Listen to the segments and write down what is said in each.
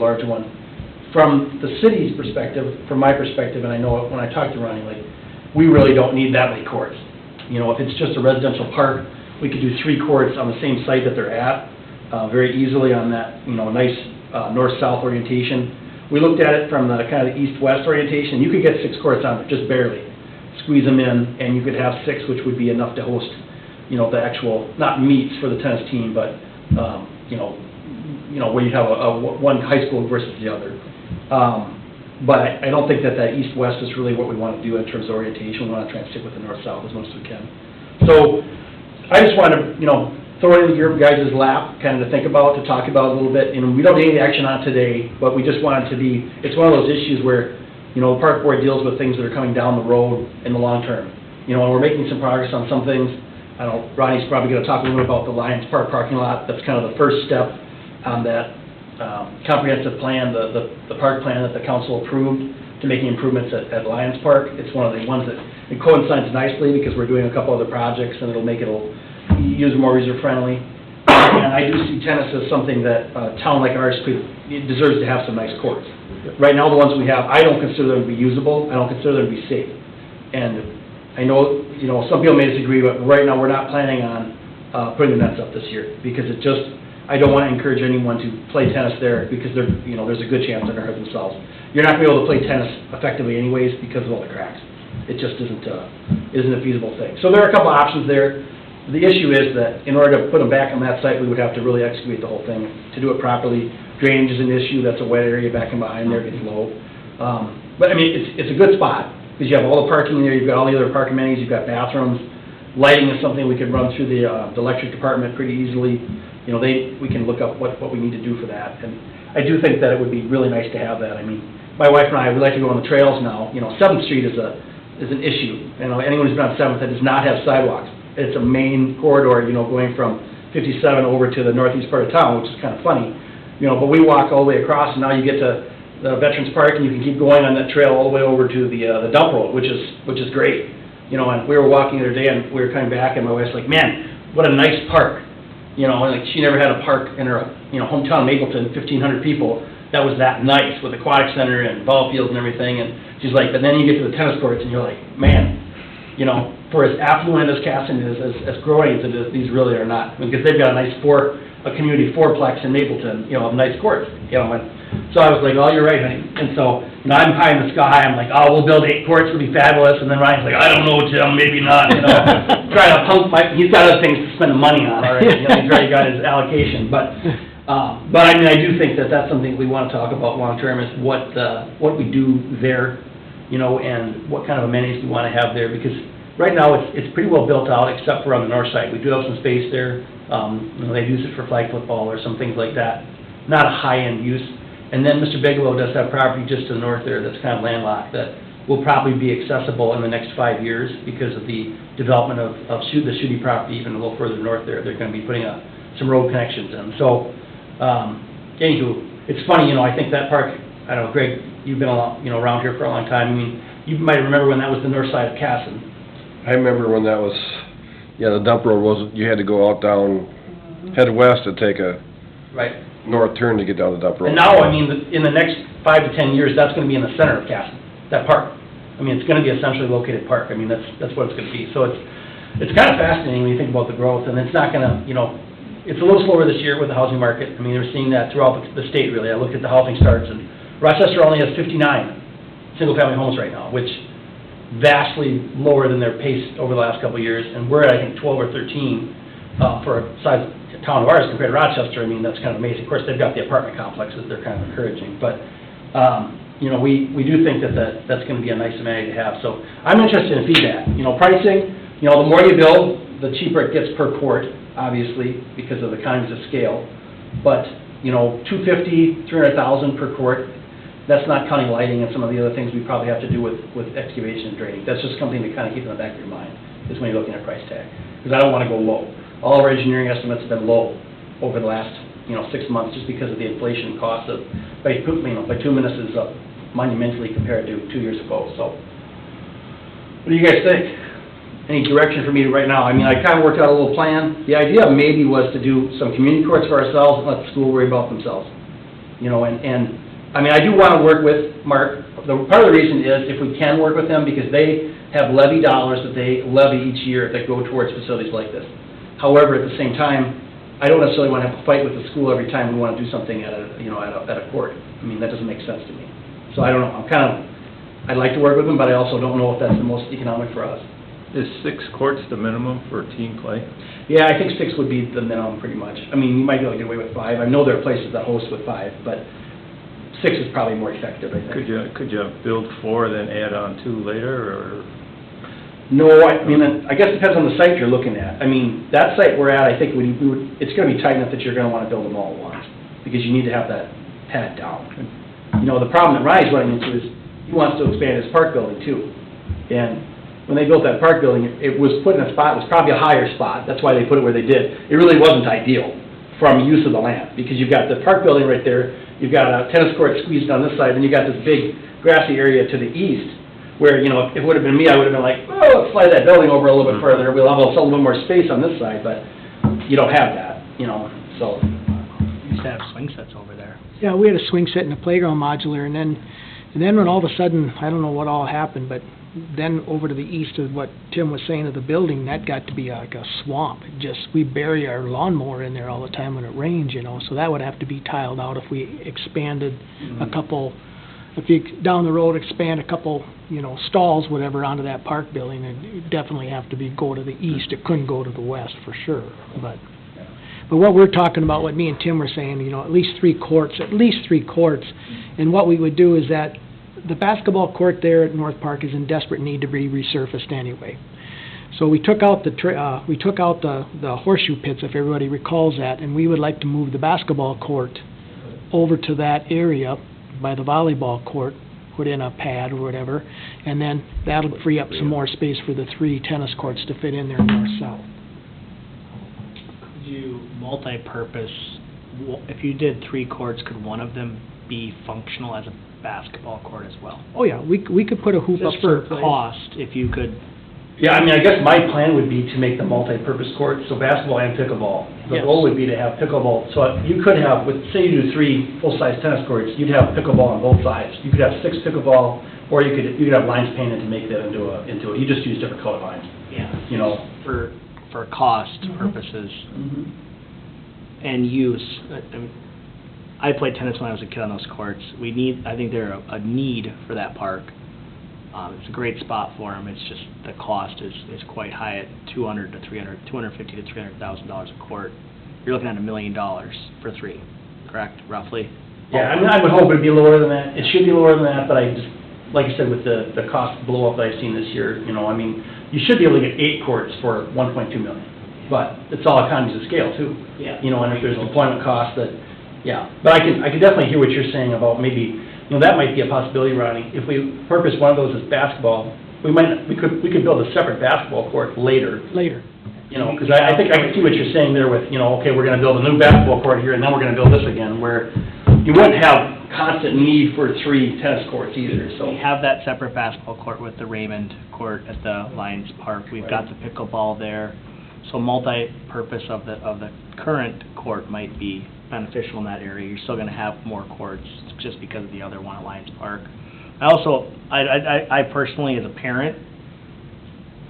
large one. From the city's perspective, from my perspective, and I know when I talk to Ronnie, like, we really don't need that many courts. You know, if it's just a residential park, we could do 3 courts on the same site that they're at, very easily on that, you know, nice north-south orientation. We looked at it from the kind of the east-west orientation. You could get 6 courts on it, just barely. Squeeze them in, and you could have 6, which would be enough to host, you know, the actual, not meets for the tennis team, but, you know, where you have one high school versus the other. But I don't think that east-west is really what we want to do in terms of orientation. We want to try and stick with the north-south as much as we can. So I just want to, you know, throw it into your guys' lap, kind of to think about, to talk about a little bit. You know, we don't need any action on today, but we just want it to be, it's one of those issues where, you know, the park board deals with things that are coming down the road in the long term. You know, and we're making some progress on some things. I don't know, Ronnie's probably going to talk a little bit about the Lions Park parking lot. That's kind of the first step on that comprehensive plan, the park plan that the council approved to making improvements at Lions Park. It's one of the ones that it coincides nicely because we're doing a couple other projects and it'll make it user more user-friendly. And I do see tennis as something that a town like ours deserves to have some nice courts. Right now, the ones we have, I don't consider them to be usable. I don't consider them to be safe. And I know, you know, some people may disagree, but right now we're not planning on putting the nets up this year because it just, I don't want to encourage anyone to play tennis there because they're, you know, there's a good chance they're going to hurt themselves. You're not going to be able to play tennis effectively anyways because of all the cracks. It just isn't a feasible thing. So there are a couple options there. The issue is that in order to put them back on that site, we would have to really excavate the whole thing to do it properly. Drainage is an issue. That's a wet area back and behind there. It gets low. But I mean, it's a good spot because you have all the parking in there. You've got all the other park amenities. You've got bathrooms. Lighting is something we could run through the electric department pretty easily. You know, we can look up what we need to do for that. And I do think that it would be really nice to have that. I mean, my wife and I, we like to go on the trails now. You know, 7th Street is an issue. You know, anyone who's been on 7th that does not have sidewalks. It's a main corridor, you know, going from 57 over to the northeast part of town, which is kind of funny. You know, but we walk all the way across, and now you get to the Veterans Park, and you can keep going on that trail all the way over to the dump road, which is great. You know, and we were walking the other day, and we were coming back, and my wife's like, man, what a nice park. You know, like she never had a park in her, you know, hometown, Mapleton, 1,500 people. That was that nice with aquatic center and ball fields and everything. And she's like, but then you get to the tennis courts, and you're like, man, you know, for as affluent as Casson is, as growing as it is, these really are not. Because they've got a nice community fourplex in Mapleton, you know, of nice courts. You know, and so I was like, oh, you're right, honey. And so, you know, I'm high in the sky. I'm like, oh, we'll build 8 courts. It'll be fabulous. And then Ryan's like, I don't know, Jim, maybe not. You know, trying to pump he's got other things to spend the money on already. You know, he's already got his allocation. But I mean, I do think that that's something we want to talk about long term is what we do there, you know, and what kind of amenities we want to have there. Because right now it's pretty well built out, except for on the north side. We do have some space there. You know, they use it for flag football or some things like that. Not a high-end use. And then Mr. Bigelow does have property just to the north there that's kind of landlocked that will probably be accessible in the next 5 years because of the development of the Shooty property even a little further north there. They're going to be putting some road connections in. So, anywho, it's funny, you know, I think that park, I don't know, Greg, you've been around here for a long time. I mean, you might remember when that was the north side of Casson. I remember when that was, yeah, the dump road wasn't, you had to go out down, head west to take a north turn to get down the dump road. And now, I mean, in the next 5 to 10 years, that's going to be in the center of Casson, that park. I mean, it's going to be a centrally located park. I mean, that's what it's going to be. So it's kind of fascinating when you think about the growth, and it's not going to, you know, it's a little slower this year with the housing market. I mean, we're seeing that throughout the state, really. I looked at the housing starts, and Rochester only has 59 single-family homes right now, which vastly lower than their pace over the last couple of years, and we're at, I think, 12 or 13 for a size town of ours compared to Rochester. I mean, that's kind of amazing. Of course, they've got the apartment complexes they're kind of encouraging, but you know, we do think that's going to be a nice amenity to have. So I'm interested in feedback. You know, pricing, you know, the more you build, the cheaper it gets per court, obviously, because of the economies of scale. But, you know, $250,000, $300,000 per court, that's not counting lighting and some of the other things we probably have to do with excavation and draining. That's just something to kind of keep in the back of your mind, is when you're looking at price tag. Because I don't want to go low. All of our engineering estimates have been low over the last, you know, 6 months just because of the inflation cost of, bituminous is up monumentally compared to 2 years ago. So, what do you guys think? Any direction for me right now? I mean, I kind of worked out a little plan. The idea maybe was to do some community courts for ourselves and let the school worry about themselves. and, I mean, I do want to work with Mark. Part of the reason is if we can work with them, because they have levy dollars that they levy each year that go towards facilities like this. However, at the same time, I don't necessarily want to have to fight with the school every time we want to do something at a court. I mean, that doesn't make sense to me. So I don't know, I'd like to work with them, but I also don't know if that's the most economic for us. Is 6 courts the minimum for team play? Yeah, I think 6 would be the minimum, pretty much. I mean, you might be able to get away with 5. I know there are places that host with 5, but 6 is probably more effective, I think. Could you build 4, then add on 2 later, or? No, I mean, I guess it depends on the site you're looking at. I mean, that site we're at, I think it's gonna be tight enough that you're gonna wanna build them all at once, because you need to have that pad down. The problem that Ryan's running into is, he wants to expand his park building too. And when they built that park building, it was put in a spot, it was probably a higher spot, that's why they put it where they did. It really wasn't ideal from use of the land, because you've got the park building right there, you've got a tennis court squeezed on this side, and you've got this big grassy area to the east, where, if it would have been me, I would have been like, oh, let's slide that building over a little bit further, we'll have a little bit more space on this side, but you don't have that, so. We used to have swing sets over there. Yeah, we had a swing set and a playground modular, and then when all of a sudden, I don't know what all happened, but then over to the east of what Tim was saying of the building, that got to be like a swamp. We bury our lawnmower in there all the time when it rains, so that would have to be tiled out if we expanded a couple, if you, down the road, expand a couple, stalls, whatever, onto that park building, it'd definitely have to go to the east. It couldn't go to the west for sure, but what we're talking about, what me and Tim were saying, at least 3 courts, and what we would do is that the basketball court there at North Park is in desperate need to be resurfaced anyway. So we took out the horseshoe pits, if everybody recalls that, and we would like to move the basketball court over to that area by the volleyball court, put in a pad or whatever, and then that'll free up some more space for the 3 tennis courts to fit in there north-south. Could you multi-purpose, if you did 3 courts, could one of them be functional as a basketball court as well? Oh yeah, we could put a hoop up Just for someplace. cost, if you could. Yeah, I mean, I guess my plan would be to make the multi-purpose court, so basketball and pickleball. The Yes. goal would be to have pickleball, so you could have, say you do 3 full-size tennis courts, you'd have pickleball on both sides. You could have 6 pickleball, or you could have lines painted to make that into it. You just use different color lines, Yeah. For cost purposes and use. I played tennis when I was a kid on those courts. I think they're a need for that park. It's a great spot for them. It's just the cost is quite high at $250,000 to $300,000 a court. You're looking at $1 million for 3, correct, roughly? Yeah, I mean, I would hope it'd be lower than that. It should be lower than that, but I just, like I said, with the cost blow up that I've seen this year, I mean, you should be able to get 8 courts for $1.2 million. But it's all economies of scale too. Yeah. And if there's deployment costs that, yeah. But I can definitely hear what you're saying about maybe, that might be a possibility, Ronnie. If we purpose one of those as basketball, we could build a separate basketball court later. Because I think I can see what you're saying there with, okay, we're gonna build a new basketball court here, and then we're gonna build this again, where you wouldn't have constant need for 3 tennis courts either, so. We have that separate basketball court with the Raymond court at the Lions Park. We've got the pickleball there. So multi-purpose of the current court might be beneficial in that area. You're still gonna have more courts just because of the other one at Lions Park. I personally, as a parent,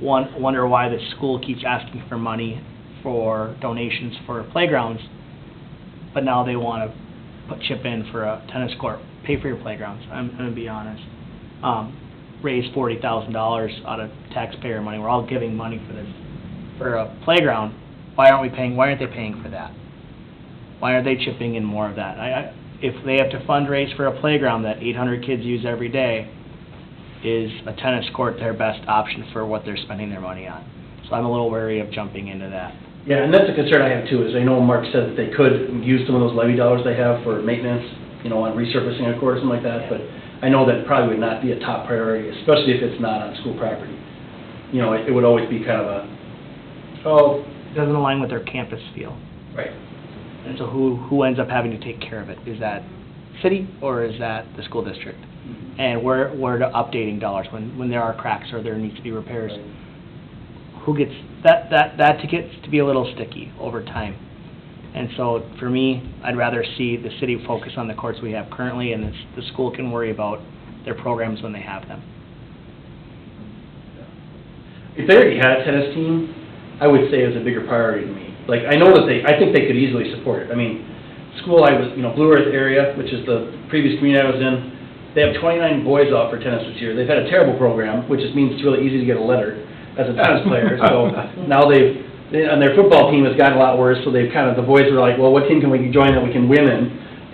wonder why the school keeps asking for money for donations for playgrounds, but now they want to chip in for a tennis court, pay for your playgrounds. I'm going to be honest. Raise $40,000 out of taxpayer money. We're all giving money for this, for a playground. Why aren't they paying for that? Why aren't they chipping in more of that? If they have to fundraise for a playground that 800 kids use every day, is a tennis court their best option for what they're spending their money on? So I'm a little wary of jumping into that. Yeah, and that's a concern I have too, is I know Mark said that they could use some of those levy dollars they have for maintenance, on resurfacing a court or something like that, but I know that probably would not be a top priority, especially if it's not on school property. It would always be kind of It doesn't align with their campus feel. Right. And so who ends up having to take care of it? Is that city or is that the school district? And where the updating dollars when there are cracks or there needs to be repairs? Who gets that gets to be a little sticky over time. And so, for me, I'd rather see the city focus on the courts we have currently, and the school can worry about their programs when they have them. If they already had a tennis team, I would say it's a bigger priority to me. Like, I know that I think they could easily support it. I mean, school I was, Blue Earth area, which is the previous community I was in, they have 29 boys out for tennis this year. They've had a terrible program, which just means it's really easy to get a letter as a tennis player. So now and their football team has gotten a lot worse, so the boys were like, well, what team can we join that we can win in?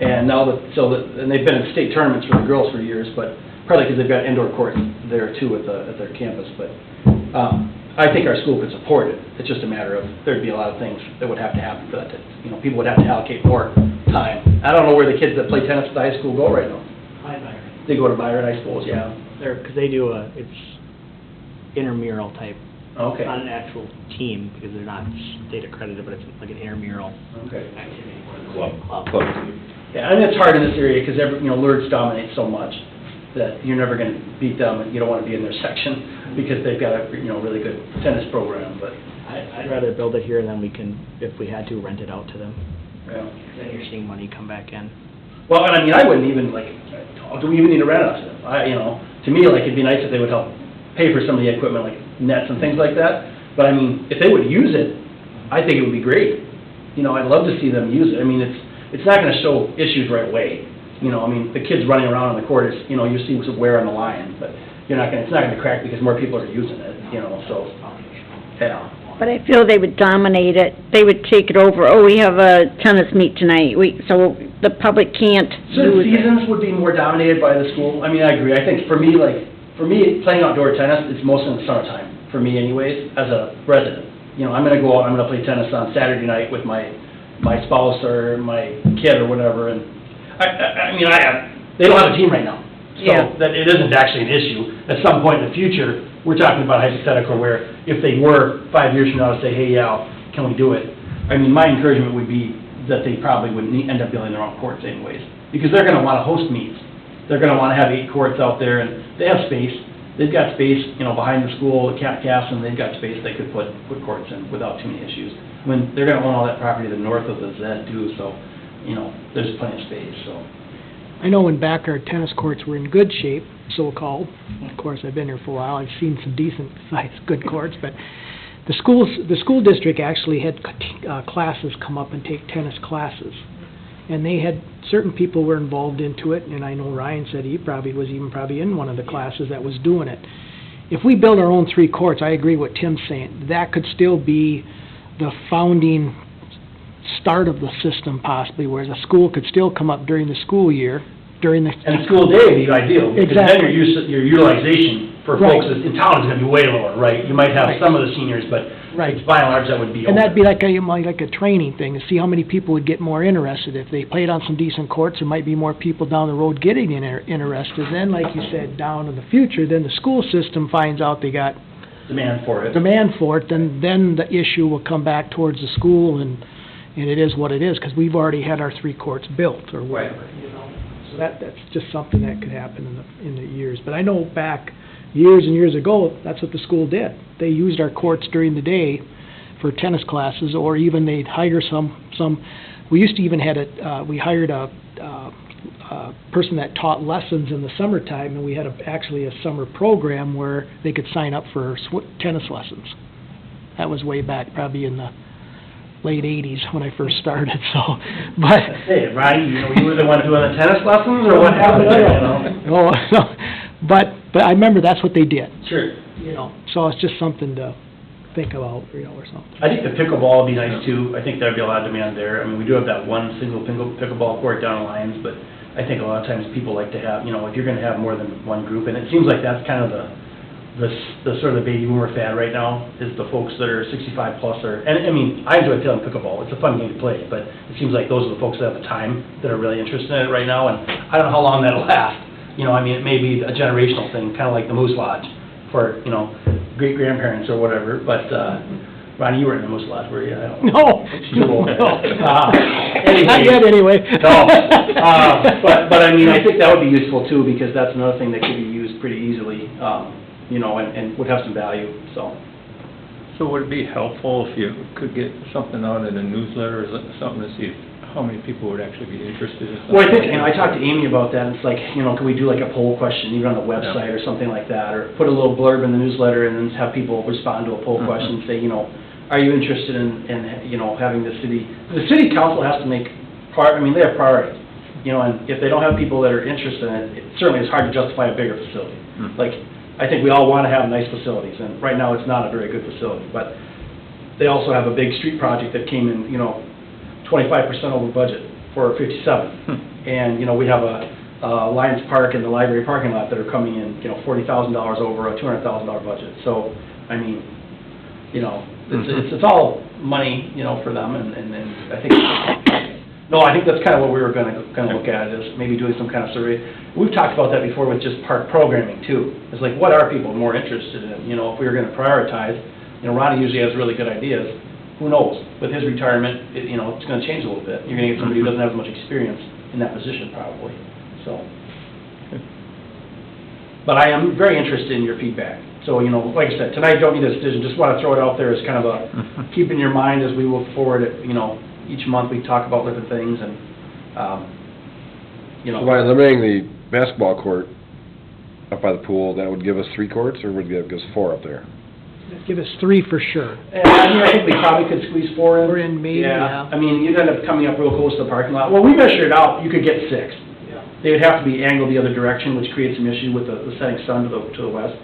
And now and they've been in state tournaments for the girls for years, but partly because they've got indoor courts there too at their campus. But I think our school could support it. It's just a matter of, there'd be a lot of things that would have to happen for that people would have to allocate more time. I don't know where the kids that play tennis at the high school go right now. They go to Byron, I suppose, yeah. Because they do it's intramural type. Okay. Not an actual team, because they're not state accredited, but it's like an intramural Okay. activity. Club. Yeah, and it's hard in this area because Lourdes dominates so much that you're never going to beat them, and you don't want to be in their section because they've got a really good tennis program. But I'd rather build it here, and then we can, if we had to, rent it out to them. yeah. Then you're seeing money come back in. Well, and I wouldn't even do we even need to rent it out to them? To me, it'd be nice if they would help pay for some of the equipment, like nets and things like that. But if they would use it, I think it would be great. I'd love to see them use it. It's not going to show issues right away. The kids running around on the court is, you see some wear on the line, but it's not going to crack because more people are using it. So yeah. But I feel they would dominate it. They would take it over. Oh, we have a tennis meet tonight. So the public can't Certain use it. seasons would be more dominated by the school. I agree. I think for me, playing outdoor tennis, it's mostly in the summertime, for me anyways, as a resident. I'm going to go out, I'm going to play tennis on Saturday night with my spouse or my kid or whatever, and they don't have a team right now. So Yeah. that it isn't actually an issue. At some point in the future, we're talking about hypothetical where if they were 5 years from now to say, hey, yeah, can we do it? My encouragement would be that they probably would end up building their own courts anyways, because they're going to want to host meets. They're going to want to have 8 courts out there, and they have space. They've got space, behind the school, Camp Casson, they've got space they could put courts in without too many issues. They're going to own all that property to the north of the Z too, so, there's plenty of space, so. I know when back our tennis courts were in good shape, so-called, of course, I've been here for a while, I've seen some decent sized good courts, but the school district actually had classes come up and take tennis classes. And they had, certain people were involved into it, and I know Ryan said he probably was probably in one of the classes that was doing it. If we build our own 3 courts, I agree with Tim's saying, that could still be the founding start of the system possibly, where the school could still come up during the school year, And school day would be ideal, because then Exactly. your utilization for Right. folks in town is going to be way lower, right? You might have Right. some of the seniors, but Right. by and large, that would be And that'd be over. like a training thing, to see how many people would get more interested. If they played on some decent courts, there might be more people down the road getting interested. Then, like you said, down in the future, then the school system finds out they got Demand for it. demand for it, then the issue will come back towards the school, and it is what it is, because we've already had our 3 courts built, or whatever, So that's just something that could happen in the years. But I know back years and years ago, that's what the school did. They used our courts during the day for tennis classes, or even they'd hire some, we used to even we hired a person that taught lessons in the summertime, and we had actually a summer program where they could sign up for tennis lessons. That was way back, probably in the late 80s when I first started, so, but... Hey, Ronnie, you were the one doing the tennis lessons, or what happened there, Oh, but I remember that's what they did, Sure. so it's just something to think about, or something. I think the pickleball would be nice too. I think there'd be a lot of demand there. We do have that one single pickleball court down in Lyons, but I think a lot of times people like to have, if you're gonna have more than one group, and it seems like that's kind of the sort of the baby boomer fad right now, is the folks that are 65 plus, and I enjoy playing pickleball. It's a fun game to play, but it seems like those are the folks that have the time that are really interested in it right now, and I don't know how long that'll last. It may be a generational thing, kind of like the Moose Lodge for, great-grandparents or whatever, but, Ronnie, you weren't in the Moose Lodge, were you? I don't know. No. Anyway. Not yet, anyway. No, but I think that would be useful too, because that's another thing that could be used pretty easily, and would have some value, so. So would it be helpful if you could get something out in a newsletter or something to see how many people would actually be interested in something? Well, I think, I talked to Amy about that, it's like, can we do like a poll question, even on the website or something like that, or put a little blurb in the newsletter and then have people respond to a poll question, say, are you interested in, having the city council has to make they have priorities, and if they don't have people that are interested in it, it certainly is hard to justify a bigger facility. Like, I think we all want to have nice facilities, and right now it's not a very good facility, but they also have a big street project that came in, 25% over budget for 57. And, we have a Lions Park and the library parking lot that are coming in, $40,000 over a $200,000 budget. So, it's all money, for them, and I think, I think that's kind of what we were gonna look at, is maybe doing some kind of survey. We've talked about that before with just park programming too. It's like, what are people more interested in? If we were gonna prioritize, Ronnie usually has really good ideas. Who knows? With his retirement, it's gonna change a little bit. You're gonna get somebody who doesn't have as much experience in that position probably, so. But I am very interested in your feedback. So, like I said, tonight don't need a decision, just wanna throw it out there as kind of a, keep in your mind as we move forward, each month we talk about different things and, So by eliminating the basketball court up by the pool, that would give us 3 courts, or would it give us 4 up there? Give us 3 for sure. And, I think we probably could squeeze 4 in. 4 in, maybe, yeah. You'd end up coming up real close to the parking lot. Well, we measured it out, you could get 6. Yeah. They would have to be angled the other direction, which creates some issue with the setting sun to the west.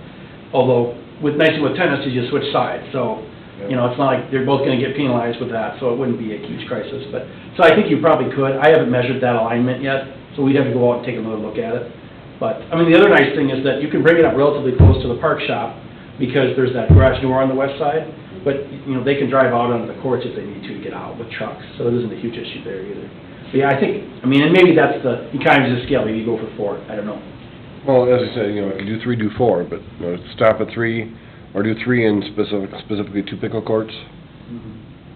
Although, with tennis, you just switch sides, so, it's not like they're both gonna get penalized with that, so it wouldn't be a huge crisis, but, so I think you probably could. I haven't measured that alignment yet, so we'd have to go out and take another look at it. But, the other nice thing is that you can bring it up relatively close to the park shop, because there's that garage door on the west side, but, they can drive out onto the courts if they need to get out with trucks, so it isn't a huge issue there either. But yeah, I think, and maybe that's the economies of scale, maybe you go for 4, I don't know. Well, as I said, if you do 3, do 4, but, stop at 3, or do 3 in specifically 2 pickle courts.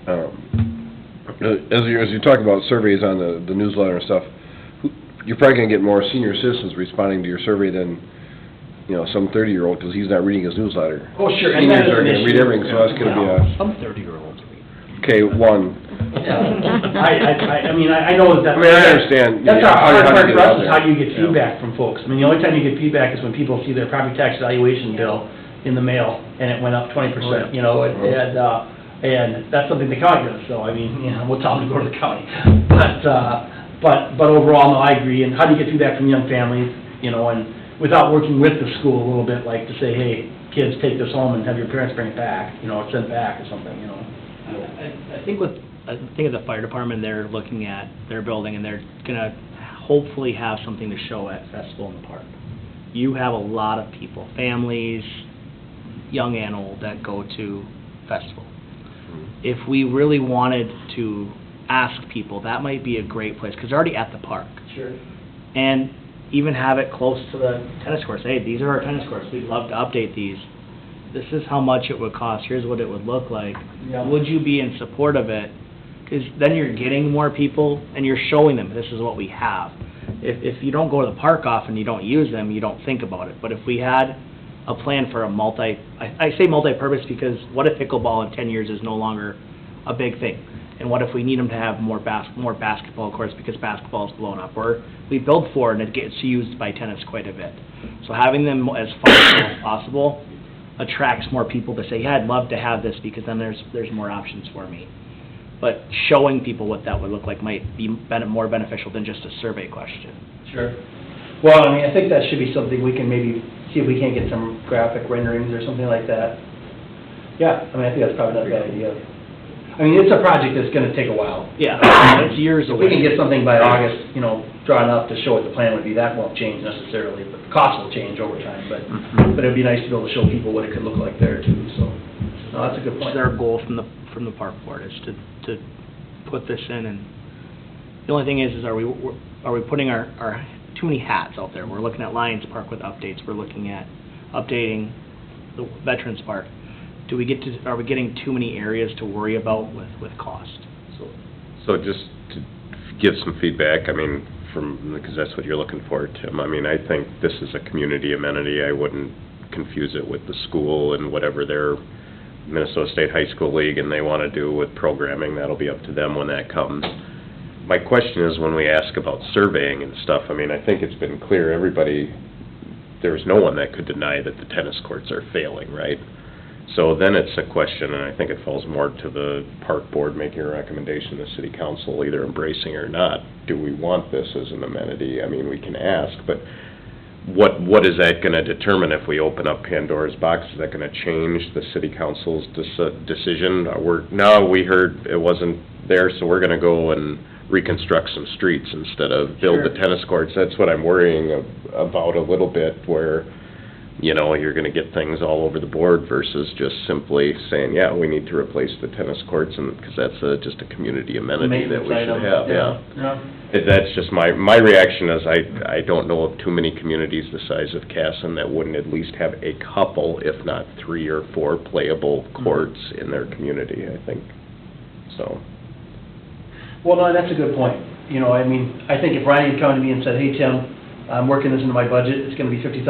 As you talk about surveys on the newsletter and stuff, you're probably gonna get more senior citizens responding to your survey than, some 30-year-old, because he's not reading his newsletter. Oh, sure. And Seniors that is are an gonna read issue. everything, so that's gonna be a, Some 30-year-olds read. okay, 1. Yeah. I know that. I understand. That's our hard how part you for get us, out is there. how do you get feedback from folks? The only time you get feedback is when people see their property tax valuation bill in the mail, and it went up 20%, and that's something the county does, so, we'll tell them to go to the county. But overall, no, I agree, and how do you get feedback from young families, and without working with the school a little bit, like to say, hey, kids, take this home and have your parents bring it back, or send it back or something, I think of the fire department, they're looking at their building, and they're gonna hopefully have something to show at Festival in the Park. You have a lot of people, families, young and old, that go to Festival. If we really wanted to ask people, that might be a great place, because they're already at the park. Sure. And even have it close to the tennis courts. Hey, these are our tennis courts, we'd love to update these. This is how much it would cost, here's what it would look like. Yeah. Would you be in support of it? Because then you're getting more people, and you're showing them, this is what we have. If you don't go to the park often, you don't use them, you don't think about it. But if we had a plan for a I say multi-purpose because what if pickleball in 10 years is no longer a big thing? And what if we need them to have more basketball courts because basketball is blown up? Or we build 4 and it gets used by tennis quite a bit. So having them as functional as possible attracts more people to say, yeah, I'd love to have this, because then there's more options for me. But showing people what that would look like might be more beneficial than just a survey question. Sure. Well, I think that should be something we can maybe see if we can't get some graphic renderings or something like that. Yeah, I think that's probably not a bad idea. It's a project that's gonna take a while. Yeah, it's years If away. we can get something by August, drawn up to show what the plan would be, that won't change necessarily, but the cost will change over time, but it'd be nice to be able to show people what it could look like there too, so. No, that's a good point. It's our goal from the park board, is to put this in, and the only thing is are we putting our too many hats out there? We're looking at Lions Park with updates, we're looking at updating the Veterans Park. Are we getting too many areas to worry about with cost? So just to give some feedback, because that's what you're looking for, Tim. I think this is a community amenity. I wouldn't confuse it with the school and whatever their Minnesota State High School League and they want to do with programming, that'll be up to them when that comes. My question is, when we ask about surveying and stuff, I mean, I think it's been clear, everybody, there's no one that could deny that the tennis courts are failing, right? So then it's a question, and I think it falls more to the park board making a recommendation, the city council either embracing or not. Do we want this as an amenity? I mean, we can ask, but what is that gonna determine if we open up Pandora's box? Is that gonna change the city council's decision? We heard it wasn't there, so we're gonna go and reconstruct some streets instead of build the tennis courts. That's what I'm worrying about a little bit, where, you know, you're gonna get things all over the board versus just simply saying, yeah, we need to replace the tennis courts, and, because that's just a community amenity that we should have, yeah. That's just my reaction is I don't know of too many communities the size of Casson that wouldn't at least have a couple, if not 3 or 4 playable courts in their community, I think, so. Well, no, that's a good point. You know, I mean, I think if Ryan had come to me and said, hey, Tim, I'm working this into my budget, it's gonna be $50,000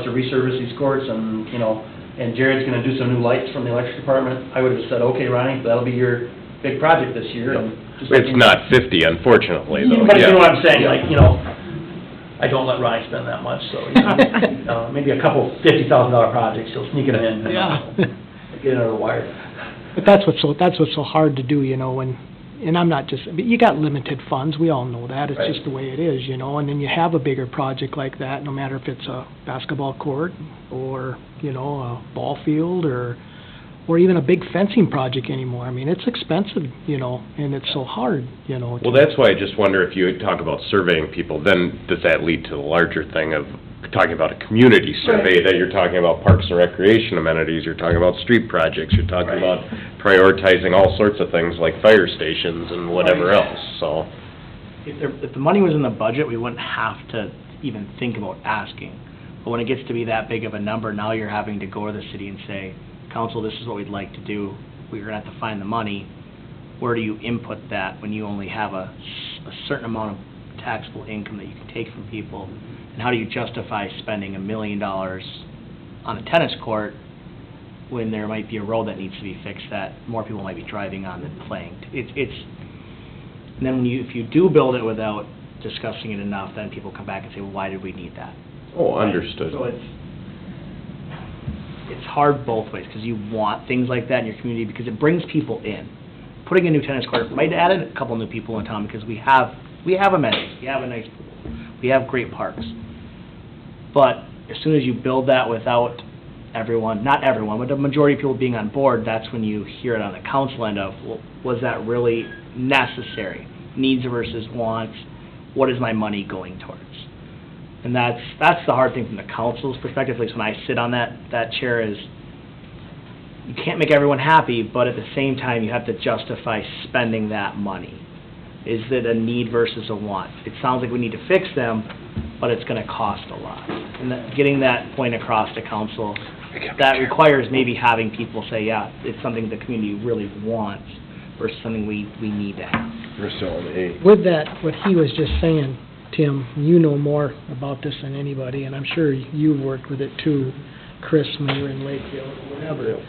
to resurface these courts, and, you know, and Jared's gonna do some new lights from the electric department, I would've said, okay, Ronnie, that'll be your big project this year, and just like, It's not 50, unfortunately, though, but you yeah. know what I'm saying, like, you know, I don't let Ronnie spend that much, so, you know, maybe a couple $50,000 projects, he'll sneak it in, and get it under the wire. But that's what's so hard to do, you know, and I'm not just, but you got limited funds, we all know that, it's Right. just the way it is, you know, and then you have a bigger project like that, no matter if it's a basketball court, or, you know, a ball field, or even a big fencing project anymore. I mean, it's expensive, you know, and it's so hard, you know. Well, that's why I just wonder if you talk about surveying people, then does that lead to the larger thing of talking about a community survey, that you're talking about parks and recreation amenities, you're talking about street projects, you're talking about prioritizing all sorts of things like fire stations and whatever else, so. If the money was in the budget, we wouldn't have to even think about asking. But when it gets to be that big of a number, now you're having to go to the city and say, council, this is what we'd like to do, we're gonna have to find the money. Where do you input that when you only have a certain amount of taxable income that you can take from people? And how do you justify spending $1 million on a tennis court when there might be a road that needs to be fixed that more people might be driving on than playing? And then if you do build it without discussing it enough, then people come back and say, well, why did we need that? Oh, understood. So it's hard both ways, because you want things like that in your community, because it brings people in. Putting a new tennis court might add a couple new people in town, because we have amenities, we have a nice pool, we have great parks. But as soon as you build that without everyone, not everyone, but the majority of people being on board, that's when you hear it on the council end of, well, was that really necessary? Needs versus wants, what is my money going towards? And that's the hard thing from the council's perspective, at least when I sit on that chair, is you can't make everyone happy, but at the same time, you have to justify spending that money. Is it a need versus a want? It sounds like we need to fix them, but it's gonna cost a lot. And getting that point across to council, that requires maybe having people say, yeah, it's something the community really wants versus something we need to have. We're still on the 8. With that, what he was just saying, Tim, you know more about this than anybody, and I'm sure you've worked with it too, Chris, when you were in Lakeville or whatever.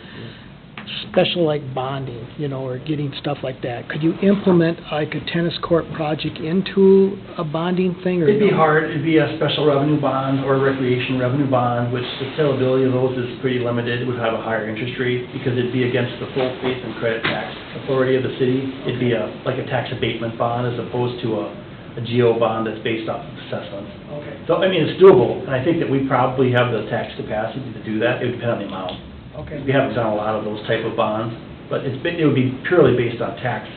Special like bonding, you know, or getting stuff like that. Could you implement like a tennis court project into a bonding thing, or? It'd be hard, it'd be a special revenue bond or a recreation revenue bond, which the saleability of those is pretty limited. It would have a higher interest rate because it'd be against the full faith and credit tax authority of the city. It'd be like a tax abatement bond as opposed to a GO bond that's based off of assessments. Okay. So, I mean, it's doable, and I think that we probably have the tax capacity to do that. It would depend on the amount. Okay. We haven't done a lot of those type of bonds, but it would be purely based on tax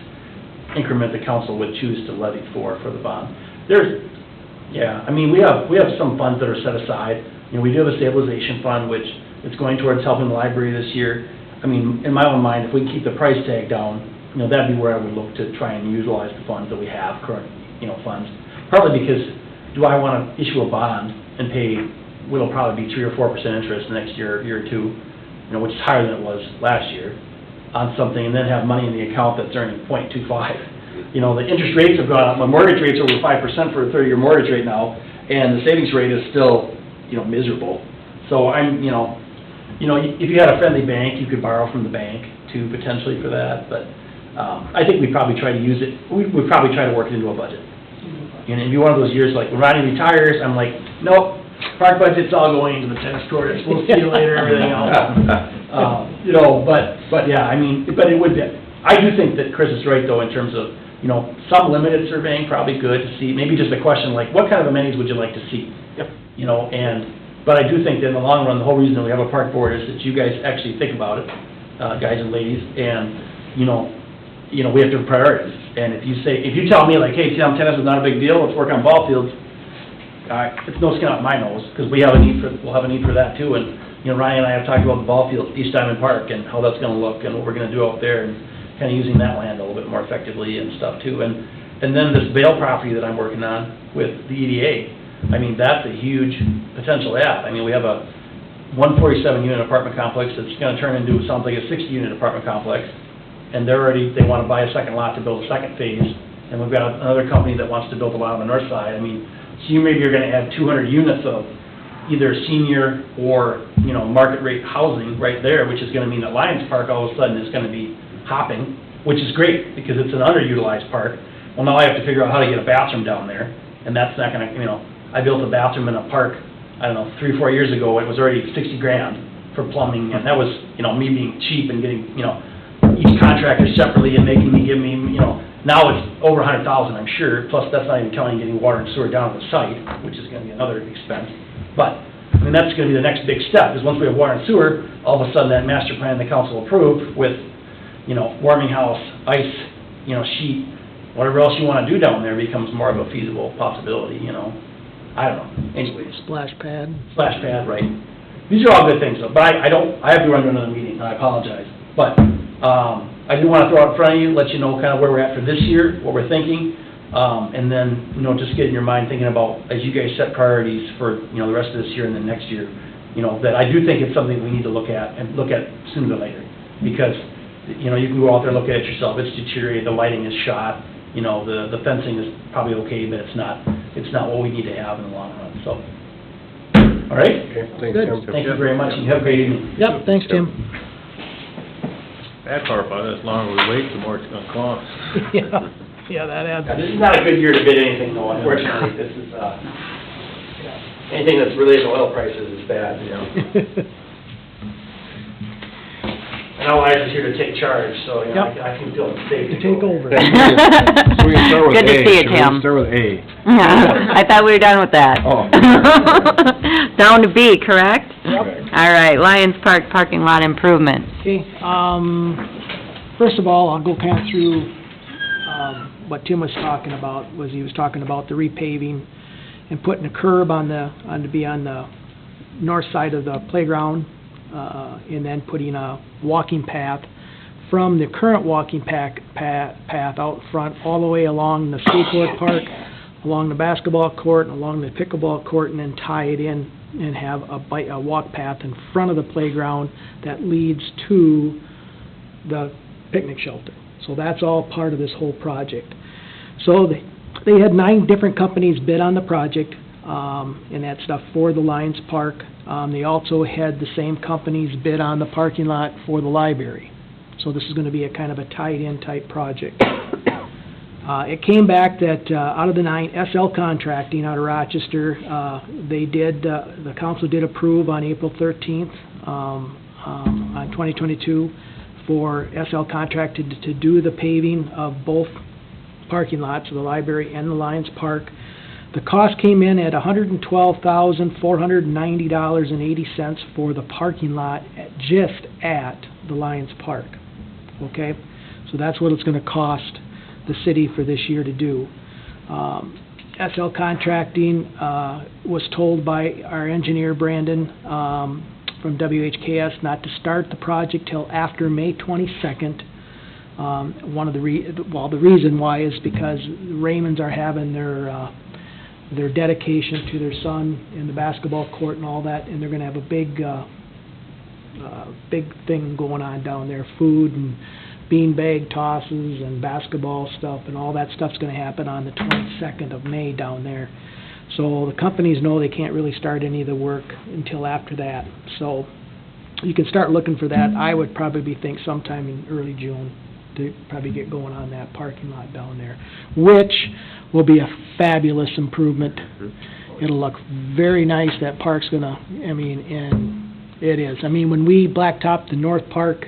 increment the council would choose to levy for the bond. I mean, we have some funds that are set aside. You know, we do have a stabilization fund, which is going towards helping the library this year. I mean, in my own mind, if we can keep the price tag down, you know, that'd be where I would look to try and utilize the funds that we have, current, you know, funds. Partly because, do I want to issue a bond and pay, what'll probably be 3 or 4% interest the next year or two, you know, which is higher than it was last year, on something, and then have money in the account that's earning 0.25. You know, the interest rates have gone up. My mortgage rate's over 5% for a 30-year mortgage rate now, and the savings rate is still, you know, miserable. So I'm, you know, you know, if you had a friendly bank, you could borrow from the bank too, potentially for that, but, I think we'd probably try to use it, we'd probably try to work it into a budget. And it'd be one of those years like, when Ronnie retires, I'm like, nope, park budget's all going into the tennis court, we'll see you later, everything else. You know, but yeah, I mean, but it would be, I do think that Chris is right though, in terms of, you know, some limited surveying, probably good to see, maybe just a question like, what kind of amenities would you like to see? Yep. You know, but I do think that in the long run, the whole reason that we have a park board is that you guys actually think about it, guys and ladies, and, you know, we have different priorities. And if you tell me like, hey, Tim, tennis is not a big deal, let's work on ball fields, it's no skin off my nose, because we'll have a need for that too. And, you know, Ryan and I have talked about the ball field, East Diamond Park, and how that's gonna look, and what we're gonna do out there, and kinda using that land a little bit more effectively and stuff too. And then this Vail property that I'm working on with the EDA, I mean, that's a huge potential add. I mean, we have a 147 unit apartment complex that's gonna turn into something like a 60 unit apartment complex. And they want to buy a second lot to build a second phase, and we've got another company that wants to build a lot on the north side. I mean, so maybe you're gonna add 200 units of either senior or, you know, market rate housing right there, which is gonna mean that Lions Park all of a sudden is gonna be hopping, which is great, because it's an underutilized park. Well, now I have to figure out how to get a bathroom down there, and that's not gonna, you know, I built a bathroom in a park, I don't know, 3 or 4 years ago, it was already $60,000 for plumbing, and that was, you know, me being cheap and getting, you know, each contractor separately and making me give me, you know, now it's over $100,000, I'm sure, plus that's not even counting getting water and sewer down to the site, which is gonna be another expense. But, I mean, that's gonna be the next big step, is once we have water and sewer, all of a sudden that master plan the council approved with, you know, warming house, ice, you know, sheet, whatever else you wanna do down there becomes more of a feasible possibility, you know. I don't know, anyways. Splash pad. Splash pad, right. These are all good things though, but I have to run to another meeting, and I apologize. But, I do want to throw it in front of you, let you know kind of where we're at for this year, what we're thinking, and then, you know, just get in your mind thinking about, as you guys set priorities for, you know, the rest of this year and then next year, you know, that I do think it's something we need to look at, and look at sooner than later. Because, you know, you can go out there and look at it yourself, it's deteriorated, the lighting is shot, you know, the fencing is probably okay, but it's not what we need to have in the long run, so. All right? Okay, thanks, Good. Tim. Thank you very much, and you have a great evening. Yep, thanks, Tim. Bad part about it, the longer we wait, the more it's gonna cost. Yeah, that adds. This is not a good year to bid anything though, unfortunately. This is, anything that's related to oil prices is bad, you know. I know Liza is here to take charge, so, you know, Yep. I can feel safe To take over. So we can start with A. Good to see you, Should we Tim. start with A? I thought we were done with that. Oh. Down to B, correct? Yep. All right, Lions Park parking lot improvement. Okay, first of all, I'll go kind of through, what Tim was talking about, he was talking about the repaving and putting a curb on the north side of the playground, and then putting a walking path from the current walking path out front, all the way along the skateboard park, along the basketball court, and along the pickleball court, and then tie it in and have a walk path in front of the playground that leads to the picnic shelter. So that's all part of this whole project. So they had 9 different companies bid on the project, and that stuff for the Lions Park. They also had the same companies bid on the parking lot for the library. So this is gonna be a kind of a tied-in type project. It came back that, out of the 9, SL Contracting out of Rochester, the council did approve on April 13th, on 2022, for SL Contracted to do the paving of both parking lots, the library and the Lions Park. The cost came in at $112,490.80 for the parking lot just at the Lions Park. Okay? So that's what it's gonna cost the city for this year to do. SL Contracting was told by our engineer Brandon from WHKS not to start the project till after May 22nd. The reason why is because Raymonds are having their dedication to their son in the basketball court and all that, and they're going to have a big thing going on down there, food and beanbag tosses and basketball stuff, and all that stuff's going to happen on the 22nd of May down there. So the companies know they can't really start any of the work until after that. So you can start looking for that. I would probably think sometime in early June to probably get going on that parking lot down there, which will be a fabulous improvement. It'll look very nice. That park's gonna, I mean, and it is. I mean, when we blacktopped the North Park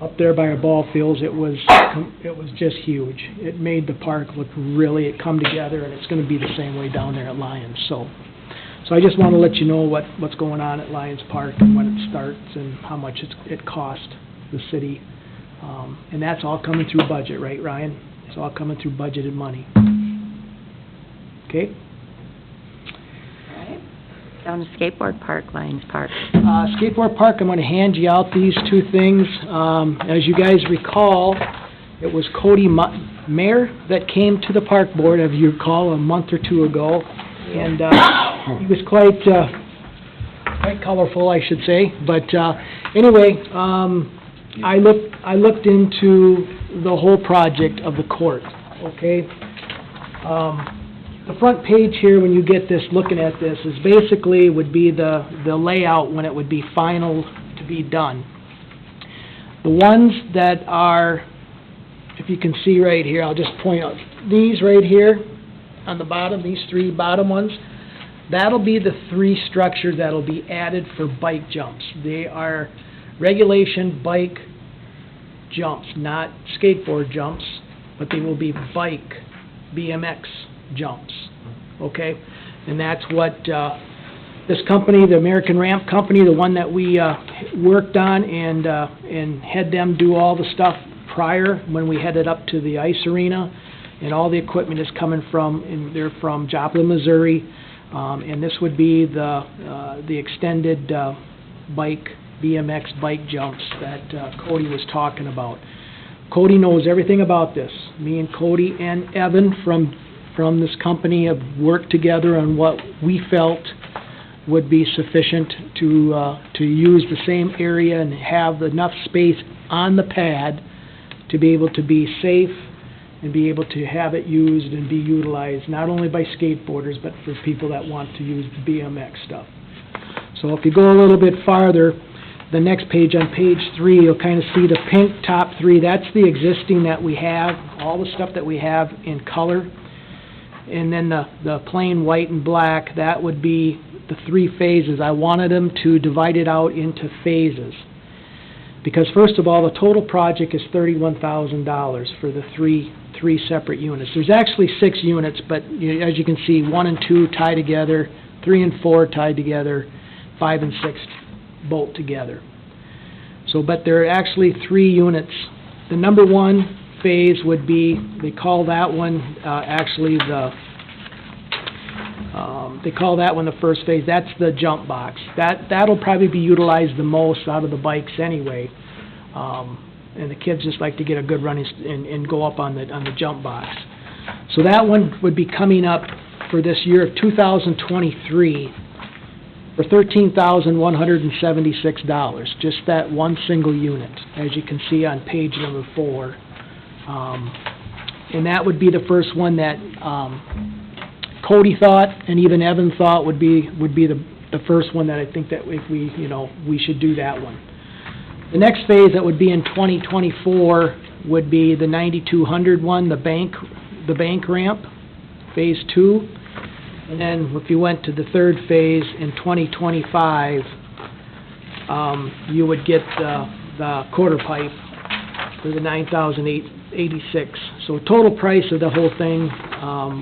up there by our ball fields, it was just huge. It made the park look really, it come together, and it's gonna be the same way down there at Lions. So I just wanna let you know what's going on at Lions Park and when it starts and how much it cost the city. And that's all coming through budget, right, Ryan? It's all coming through budgeted money. Okay? Down to skateboard park, Lions Park. Skateboard park, I'm gonna hand you out these two things. As you guys recall, it was Cody Mayer that came to the park board, if you recall, a month or two ago. And, he was quite colorful, I should say. But, anyway, I looked into the whole project of the court, okay? The front page here, when you get this, looking at this, is basically would be the layout when it would be final to be done. The ones that are, if you can see right here, I'll just point out, these right here on the bottom, these three bottom ones, that'll be the three structures that'll be added for bike jumps. They are regulation bike jumps, not skateboard jumps, but they will be bike BMX jumps, okay? And that's what this company, the American Ramp Company, the one that we worked on and had them do all the stuff prior when we headed up to the ice arena, and all the equipment is coming from, and they're from Joplin, Missouri, and this would be the extended bike BMX bike jumps that Cody was talking about. Cody knows everything about this. Me and Cody and Evan from this company have worked together on what we felt would be sufficient to use the same area and have enough space on the pad to be able to be safe and be able to have it used and be utilized not only by skateboarders but for people that want to use the BMX stuff. So if you go a little bit farther, the next page, on page 3, you'll kind of see the pink top 3. That's the existing that we have, all the stuff that we have in color. And then the plain white and black, that would be the 3 phases. I wanted them to divide it out into phases. Because first of all, the total project is $31,000 for the three separate units. There's actually 6 units, but as you can see, 1 and 2 tie together, 3 and 4 tie together, 5 and 6 bolt together. So, but there are actually 3 units. The number 1 phase would be, they call that one they call that one the first phase. That's the jump box. That'll probably be utilized the most out of the bikes anyway. And the kids just like to get a good run and go up on the jump box. So that one would be coming up for this year of 2023 for $13,176, just that one single unit, as you can see on page number 4. And that would be the first one that Cody thought, and even Evan thought would be the first one that I think that if we should do that one. The next phase that would be in 2024 would be the 9200 one, the bank ramp, phase 2. And then if you went to the third phase in 2025, you would get the quarter pipe for the $9,886. So total price of the whole thing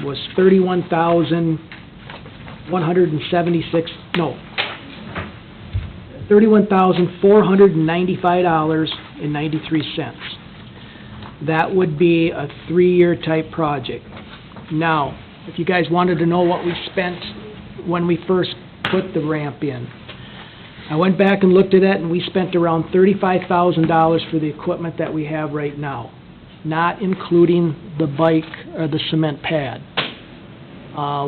was $31,495.93. That would be a 3-year type project. Now, if you guys wanted to know what we spent when we first put the ramp in, I went back and looked at it, and we spent around $35,000 for the equipment that we have right now, not including the bike or the cement pad.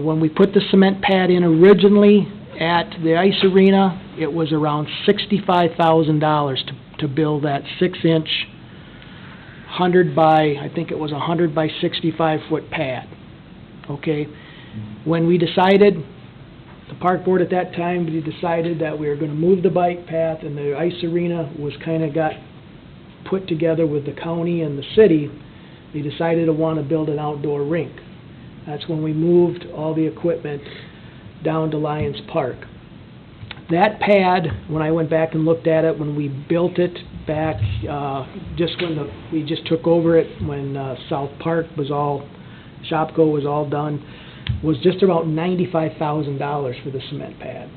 When we put the cement pad in originally at the ice arena, it was around $65,000 to build that 6-inch, 100 by 65 foot pad. Okay, when we decided The park board at that time, we decided that we were gonna move the bike path, and the ice arena was kinda got put together with the county and the city. They decided to wanna build an outdoor rink. That's when we moved all the equipment down to Lions Park. That pad, when I went back and looked at it, when we built it back, we just took over it when South Park was all, Shopko was all done, was just about $95,000 for the cement pad.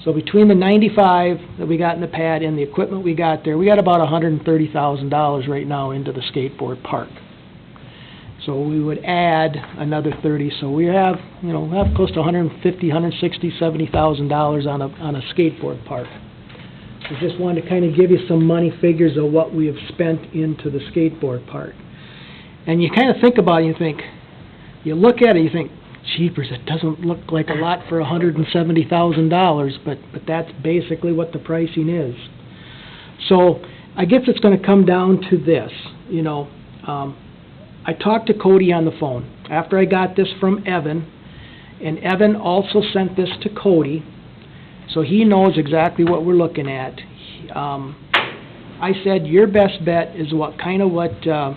So between the 95 that we got in the pad and the equipment we got there, we got about $130,000 right now into the skateboard park. So we would add another 30, so we have, have close to $150,000, $160,000, $70,000 on a skateboard park. I just wanted to kind of give you some money figures of what we have spent into the skateboard park. And you kind of think about it, you look at it, you think, jeepers, it doesn't look like a lot for $170,000, but that's basically what the pricing is. So I guess it's going to come down to this, I talked to Cody on the phone after I got this from Evan, and Evan also sent this to Cody, so he knows exactly what we're looking at. I said, your best bet is what I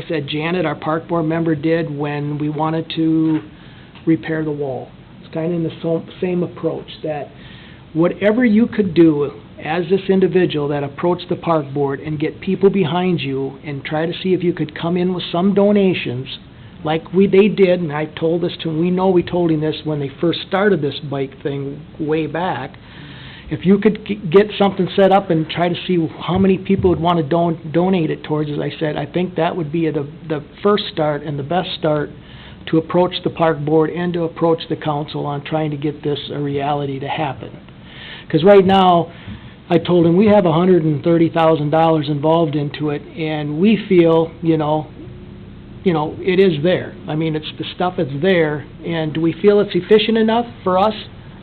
said Janet, our park board member, did when we wanted to repair the wall. It's kind of in the same approach, that whatever you could do as this individual that approached the park board and get people behind you and try to see if you could come in with some donations, like they did, and I told this to him, we told him this when they first started this bike thing way back. If you could get something set up and try to see how many people would want to donate it towards, as I said, I think that would be the first start and the best start to approach the park board and to approach the council on trying to get this a reality to happen. Because right now, I told him we have $130,000 involved into it, and we feel, it is there. I mean, it's the stuff that's there, and do we feel it's efficient enough for us?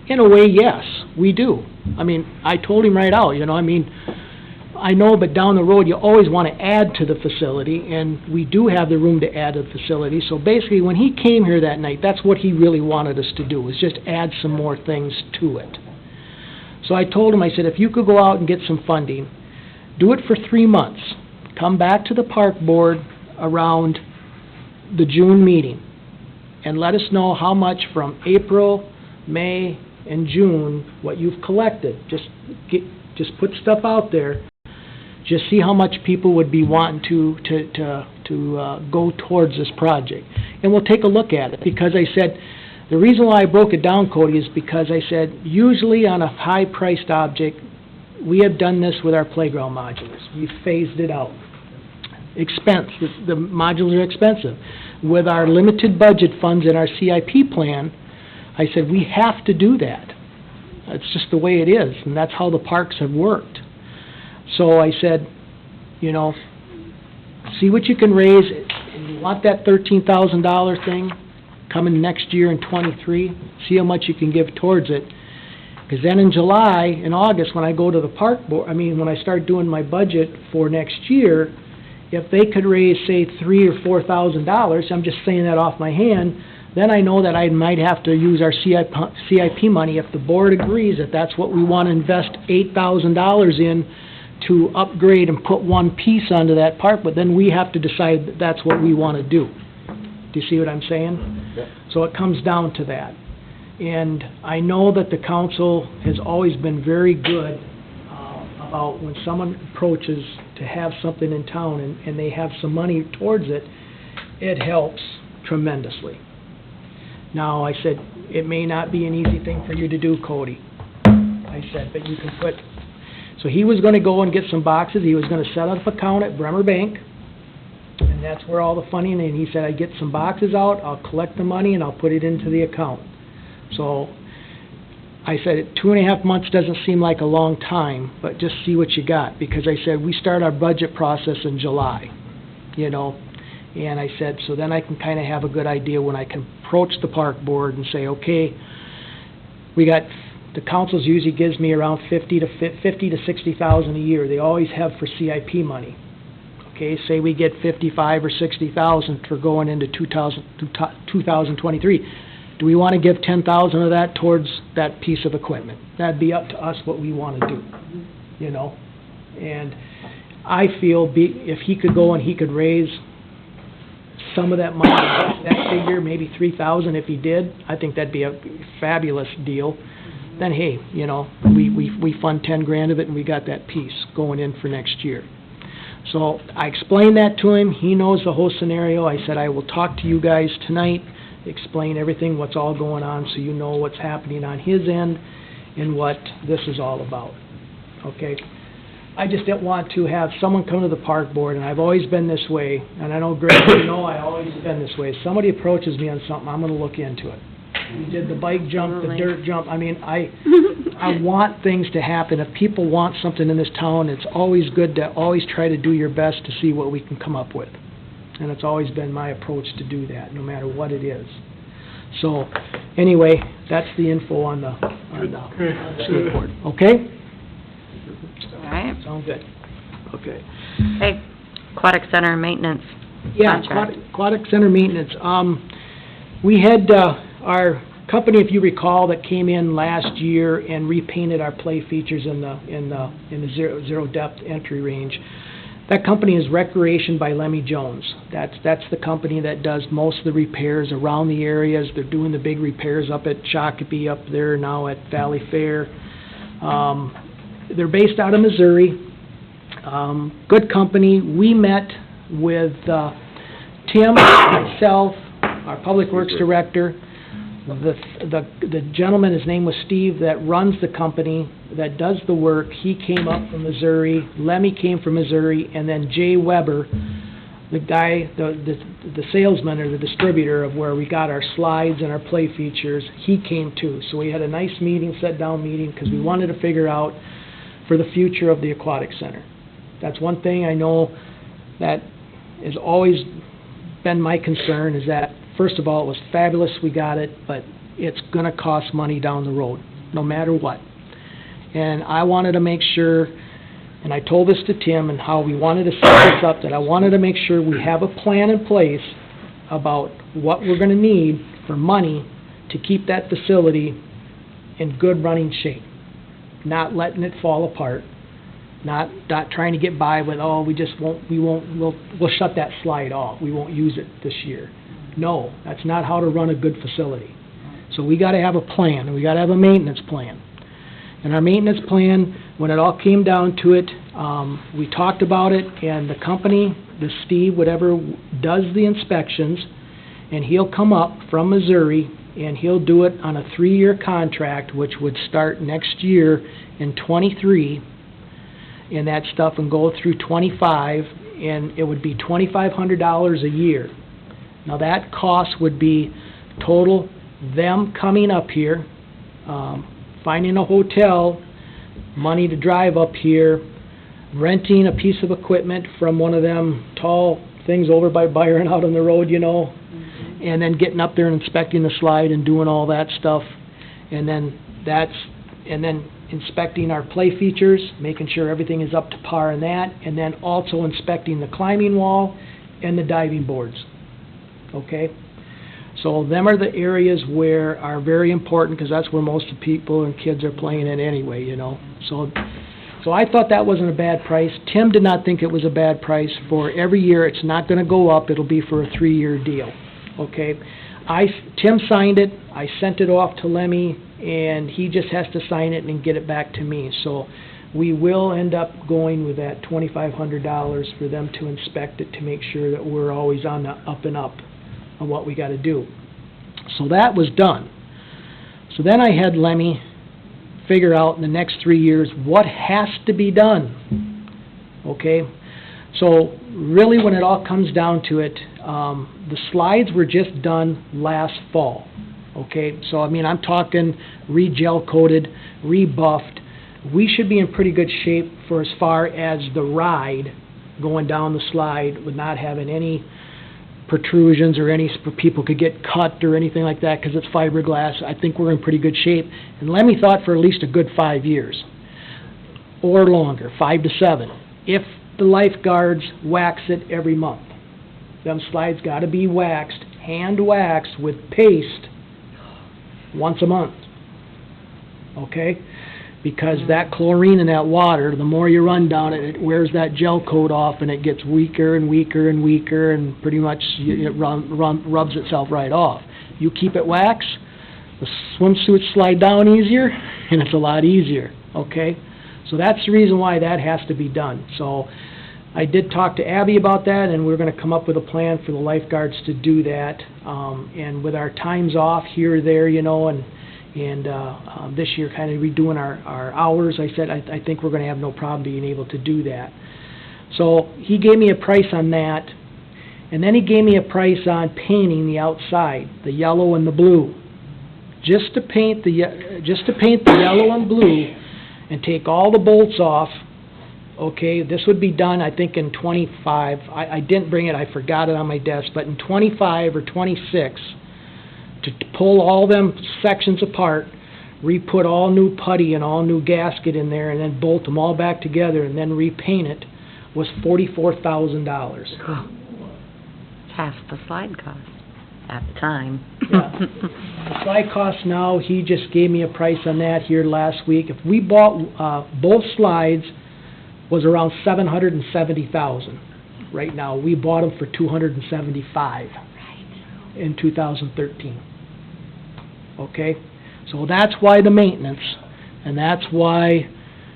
In a way, yes, we do. I mean, I told him right out, I know, but down the road, you always want to add to the facility, and we do have the room to add to the facility. So basically, when he came here that night, that's what he really wanted us to do, was just add some more things to it. So I told him, I said, if you could go out and get some funding, do it for 3 months. Come back to the park board around the June meeting and let us know how much from April, May, and June, what you've collected. Just put stuff out there. Just see how much people would be wanting to go towards this project. And we'll take a look at it, because I said, the reason why I broke it down, Cody, is because I said, usually on a high-priced object, we have done this with our playground modulars. We've phased it out. The modulars are expensive. With our limited budget funds in our CIP plan, I said, we have to do that. It's just the way it is, and that's how the parks have worked. So I said, see what you can raise. If you want that $13,000 thing coming next year in '23, see how much you can give towards it. Because then in July and August, when I go to the park board, when I start doing my budget for next year, if they could raise, say, $3,000 or $4,000, I'm just saying that off my hand, then I know that I might have to use our CIP money if the board agrees that that's what we want to invest $8,000 in to upgrade and put one piece onto that park, but then we have to decide that that's what we want to do. Do you see what I'm saying? Yep. So it comes down to that. And I know that the council has always been very good about when someone approaches to have something in town and they have some money towards it, it helps tremendously. Now, I said, it may not be an easy thing for you to do, Cody. I said, but you can put... So he was going to go and get some boxes. He was going to set up an account at Bremer Bank, and that's where all the funding, and he said, I'd get some boxes out, I'll collect the money, and I'll put it into the account. So I said, 2.5 months doesn't seem like a long time, but just see what you got, because I said, we start our budget process in July, and I said, so then I can kind of have a good idea when I can approach the park board and say, okay, the council's usually gives me around $50,000 to $60,000 a year. They always have for CIP money. Okay, say we get $55,000 or $60,000 for going into 2023. Do we wanna give 10,000 of that towards that piece of equipment? That'd be up to us what we wanna do, you know? And I feel if he could go and he could raise some of that money, that figure, maybe 3,000 if he did, I think that'd be a fabulous deal. Then, hey, you know, we fund 10 grand of it and we got that piece going in for next year. So I explained that to him. He knows the whole scenario. I said, I will talk to you guys tonight, explain everything, what's all going on, so you know what's happening on his end and what this is all about, okay? I just didn't want to have someone come to the park board, and I've always been this way, and I know, Greg, you know I always been this way. If somebody approaches me on something, I'm gonna look into it. We did the bike jump, the dirt jump, I mean, I want things to happen. If people want something in this town, it's always good to always try to do your best to see what we can come up with. And it's always been my approach to do that, no matter what it is. So, anyway, that's the info on the skateboard, okay? All right. Sound good, okay. Hey, Aquatic Center maintenance Yeah, contract. Aquatic Center maintenance, we had, our company, if you recall, that came in last year and repainted our play features in the zero depth entry range. That company is Recreation by Lemmy Jones. That's the company that does most of the repairs around the areas. They're doing the big repairs up at Shakopee, up there now at Valley Fair. They're based out of Missouri. Good company. We met with Tim, myself, our Public Works Director. The gentleman, his name was Steve, that runs the company, that does the work. He came up from Missouri. Lemmy came from Missouri, and then Jay Weber, the guy, the salesman or the distributor of where we got our slides and our play features, he came too. So we had a nice meeting, sit-down meeting, because we wanted to figure out for the future of the Aquatic Center. That's one thing I know that has always been my concern, is that, first of all, it was fabulous we got it, but it's going to cost money down the road, no matter what. And I wanted to make sure, and I told this to Tim and how we wanted to set this up, that I wanted to make sure we have a plan in place about what we're going to need for money to keep that facility in good running shape, not letting it fall apart, not trying to get by with, oh, we'll shut that slide off, we won't use it this year. No, that's not how to run a good facility. So we got to have a plan, and we got to have a maintenance plan. And our maintenance plan, when it all came down to it, we talked about it, and the company, the Steve, whatever, does the inspections, and he'll come up from Missouri, and he'll do it on a 3-year contract, which would start next year in '23, and that stuff, and go through '25, and it would be $2,500 a year. Now that cost would be total, them coming up here, finding a hotel, money to drive up here, renting a piece of equipment from one of them tall things over by Byron out on the road, you know, and then getting up there and inspecting the slide and doing all that stuff, and then inspecting our play features, making sure everything is up to par in that, and then also inspecting the climbing wall and the diving boards. Okay, so them are the areas where are very important, because that's where most of the people and kids are playing it anyway, you know. So I thought that wasn't a bad price. Tim did not think it was a bad price. For every year, it's not going to go up. It'll be for a 3-year deal. Okay, Tim signed it. I sent it off to Lemmy, and he just has to sign it and get it back to me. So we will end up going with that $2,500 for them to inspect it, to make sure that we're always on the up and up on what we got to do. So that was done. So then I had Lemmy figure out in the next 3 years what has to be done. Okay, so really when it all comes down to it, the slides were just done last fall. Okay, so I mean, I'm talking re-gel coated, rebuffed. We should be in pretty good shape for as far as the ride going down the slide, with not having any protrusions or any people could get cut or anything like that, because it's fiberglass. I think we're in pretty good shape. And Lemmy thought for at least a good 5 years or longer, 5 to 7, if the lifeguards wax it every month. Them slides got to be waxed, hand waxed with paste once a month. Okay? Because that chlorine in that water, the more you run down it, it wears that gel coat off and it gets weaker and weaker and weaker and pretty much it rubs itself right off. You keep it wax, the swimsuits slide down easier and it's a lot easier, okay? So that's the reason why that has to be done. So I did talk to Abby about that, and we're gonna come up with a plan for the lifeguards to do that. And with our times off here or there, you know, and this year kind of redoing our hours, I said, I think we're gonna have no problem being able to do that. So he gave me a price on that, and then he gave me a price on painting the outside, the yellow and the blue. Just to paint the yellow and blue and take all the bolts off. Okay, this would be done, I think, in 25. I didn't bring it, I forgot it on my desk, but in 25 or 26, to pull all them sections apart, re-put all new putty and all new gasket in there, and then bolt them all back together and then repaint it, was $44,000. Half the slide cost at the time. Yeah. The slide cost now, he just gave me a price on that here last week. If we bought, both slides was around $770,000 right now. We bought them for $275,000 in 2013. Okay? So that's why the maintenance, and that's why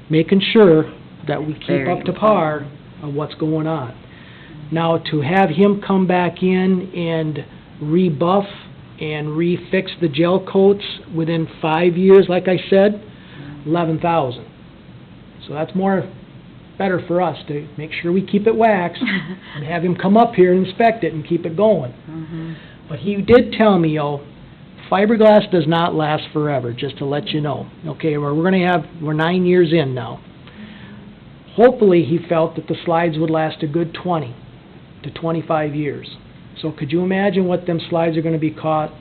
making sure that we keep Very up to par of what's going on. Now, to have him come back in and rebuff and refix the gel coats within 5 years, like I said, $11,000. So that's better for us to make sure we keep it waxed and have him come up here and inspect it and keep it going. But he did tell me, fiberglass does not last forever, just to let you know. Okay, we're 9 years in now. Hopefully he felt that the slides would last a good 20 to 25 years. So could you imagine what them slides are going to be cost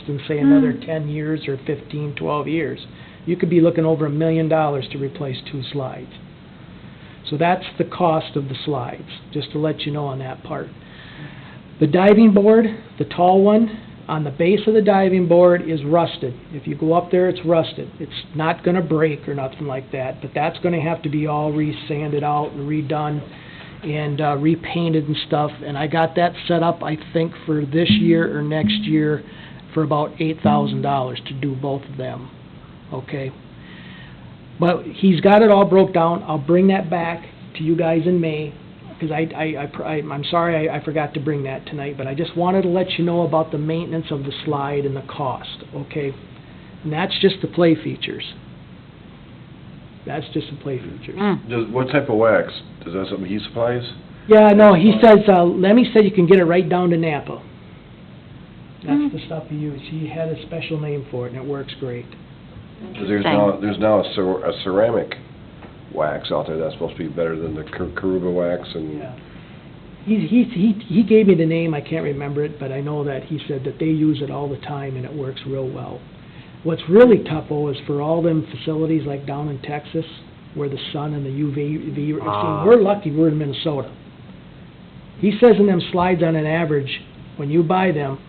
in, say, another 10 years or 15, 12 years? You could be looking over $1 million to replace 2 slides. So that's the cost of the slides, just to let you know on that part. The diving board, the tall one, on the base of the diving board is rusted. If you go up there, it's rusted. It's not going to break or nothing like that, but that's going to have to be all re-sanded out and redone and repainted and stuff. And I got that set up, I think, for this year or next year for about $8,000 to do both of them. Okay? But he's got it all broke down. I'll bring that back to you guys in May, because I'm sorry I forgot to bring that tonight, but I just wanted to let you know about the maintenance of the slide and the cost, okay? And that's just the play features. That's just the play features. What type of wax? Is that something he supplies? Yeah, no, he says, Lemmy said you can get it right down to Napa. That's the stuff he used. He had a special name for it, and it works great. There's now a ceramic wax out there that's supposed to be better than the Karuba wax, and Yeah. He gave me the name, I can't remember it, but I know that he said that they use it all the time and it works real well. What's really tough, is for all them facilities like down in Texas, where the sun and the UV, we're lucky we're in Minnesota. He says in them slides on an average, when you buy them,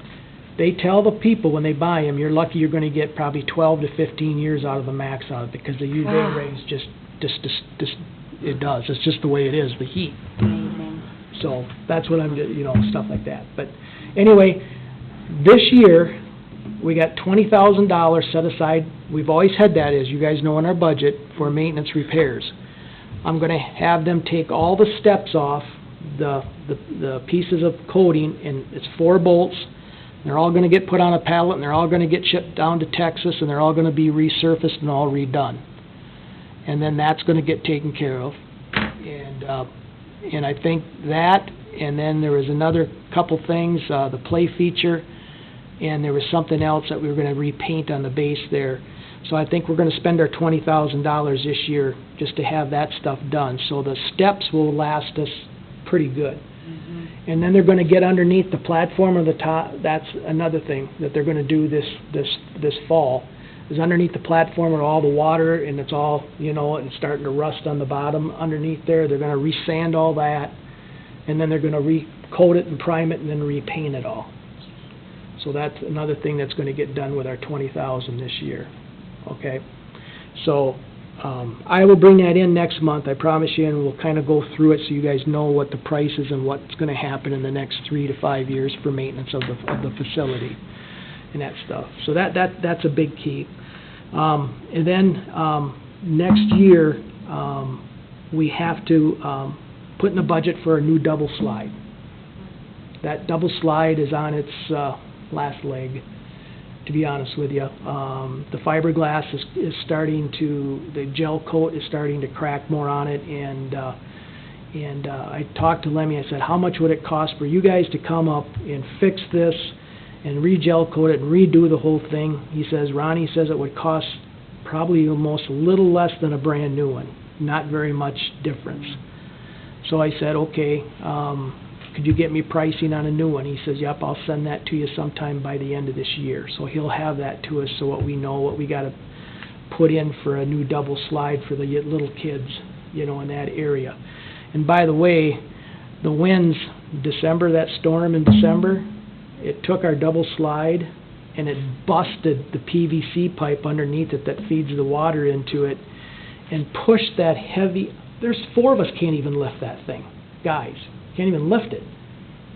they tell the people when they buy them, you're lucky you're going to get probably 12 to 15 years out of the max out of it, because the UV rays just it does. It's just the way it is, the heat. So that's what I'm, stuff like that. But anyway, this year, we got $20,000 set aside. We've always had that, as you guys know, in our budget for maintenance repairs. I'm going to have them take all the steps off, the pieces of coating, and it's 4 bolts. They're all going to get put on a pallet, and they're all going to get shipped down to Texas, and they're all going to be resurfaced and all redone. And then that's going to get taken care of. And I think that, and then there was another couple things, the play feature, and there was something else that we were going to repaint on the base there. So I think we're going to spend our $20,000 this year just to have that stuff done. So the steps will last us pretty good. And then they're going to get underneath the platform of the top. That's another thing that they're going to do this fall, is underneath the platform where all the water, and it's all, it's starting to rust on the bottom underneath there. They're going to re-sand all that, and then they're going to re-coat it and prime it and then repaint it all. So that's another thing that's gonna get done with our 20,000 this year, okay? So, I will bring that in next month, I promise you, and we'll kinda go through it so you guys know what the price is and what's gonna happen in the next 3 to 5 years for maintenance of the facility and that stuff. So that's a big key. And then, next year, we have to, put in a budget for a new double slide. That double slide is on its, last leg, to be honest with you. The fiberglass is starting to, the gel coat is starting to crack more on it, and I talked to Lemmy, I said, how much would it cost for you guys to come up and fix this and re-gel coat it and redo the whole thing? He says, Ronnie says it would cost probably almost a little less than a brand new one, not very much difference. So I said, okay, could you get me pricing on a new one? He says, yep, I'll send that to you sometime by the end of this year. So he'll have that to us so what we know, what we gotta put in for a new double slide for the little kids, you know, in that area. And by the way, the winds, December, that storm in December, it took our double slide and it busted the PVC pipe underneath it that feeds the water into it and pushed that heavy, there's 4 of us can't even lift that thing, guys. Can't even lift it,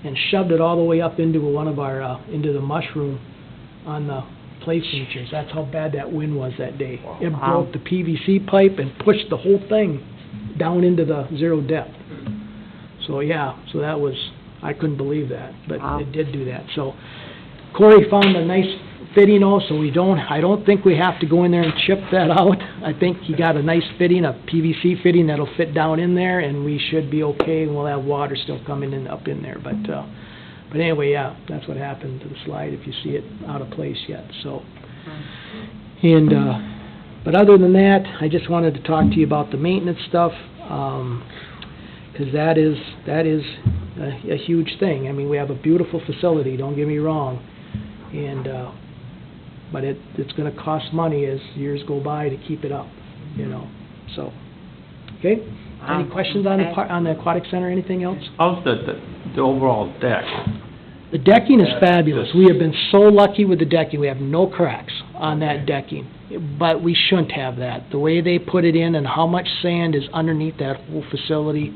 and shoved it all the way up into one of our, into the mushroom on the play features. That's how bad that wind was that day. It broke the PVC pipe and pushed the whole thing down into the 0 depth. So yeah, so that was, I couldn't believe that, but it did do that. So Corey found a nice fitting also, I don't think we have to go in there and chip that out. I think he got a nice fitting, a PVC fitting that'll fit down in there, and we should be okay, and we'll have water still coming in, up in there, but anyway, yeah, that's what happened to the slide, if you see it out of place yet, so. And, but other than that, I just wanted to talk to you about the maintenance stuff, 'cause that is a huge thing. I mean, we have a beautiful facility, don't get me wrong, and, but it's gonna cost money as years go by to keep it up, you know, so. Okay, any questions on the Aquatic Center, anything else? How's the overall deck? The decking is fabulous. We have been so lucky with the decking. We have no cracks on that decking, but we shouldn't have that. The way they put it in and how much sand is underneath that whole facility,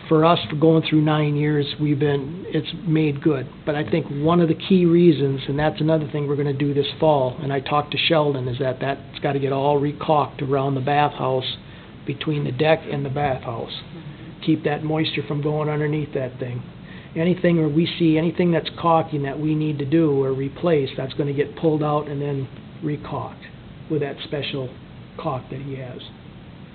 for us, for going through 9 years, it's made good. But I think one of the key reasons, and that's another thing we're gonna do this fall, and I talked to Sheldon, is that's gotta get all re-caulked around the bathhouse, between the deck and the bathhouse. Keep that moisture from going underneath that thing. Anything where we see anything that's caulking that we need to do or replace, that's gonna get pulled out and then re-caulked with that special caulk that he has.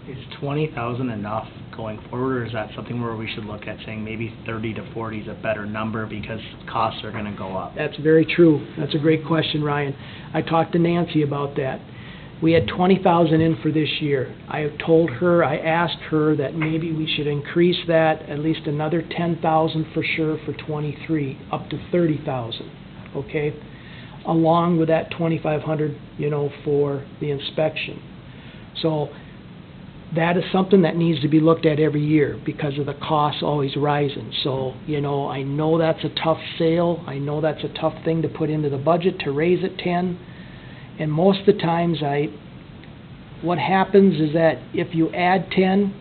Is 20,000 enough going forward, or is that something where we should look at saying maybe 30 to 40 is a better number because costs are gonna go up? That's very true. That's a great question, Ryan. I talked to Nancy about that. We had 20,000 in for this year. I asked her that maybe we should increase that at least another 10,000 for sure for 23, up to 30,000, okay? Along with that 2,500, you know, for the inspection. So that is something that needs to be looked at every year because of the costs always rising. So, you know, I know that's a tough sale. I know that's a tough thing to put into the budget to raise it 10. And most of the times what happens is that if you add 10,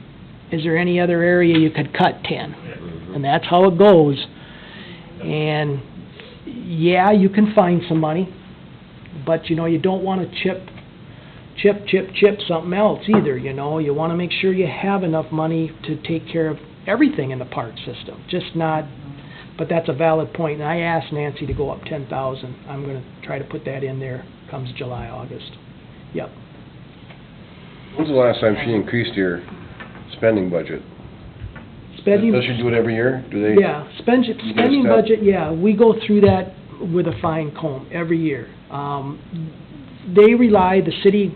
is there any other area you could cut 10? And that's how it goes. And yeah, you can find some money, but you know, you don't want to chip something else either, you know. You want to make sure you have enough money to take care of everything in the park system, just not, but that's a valid point. And I asked Nancy to go up 10,000. I'm going to try to put that in there comes July, August. Yep. When's the last time she increased your spending budget? Spending. Does she do it every year? Do they? Yeah, spending budget, yeah, we go through that with a fine comb every year. The city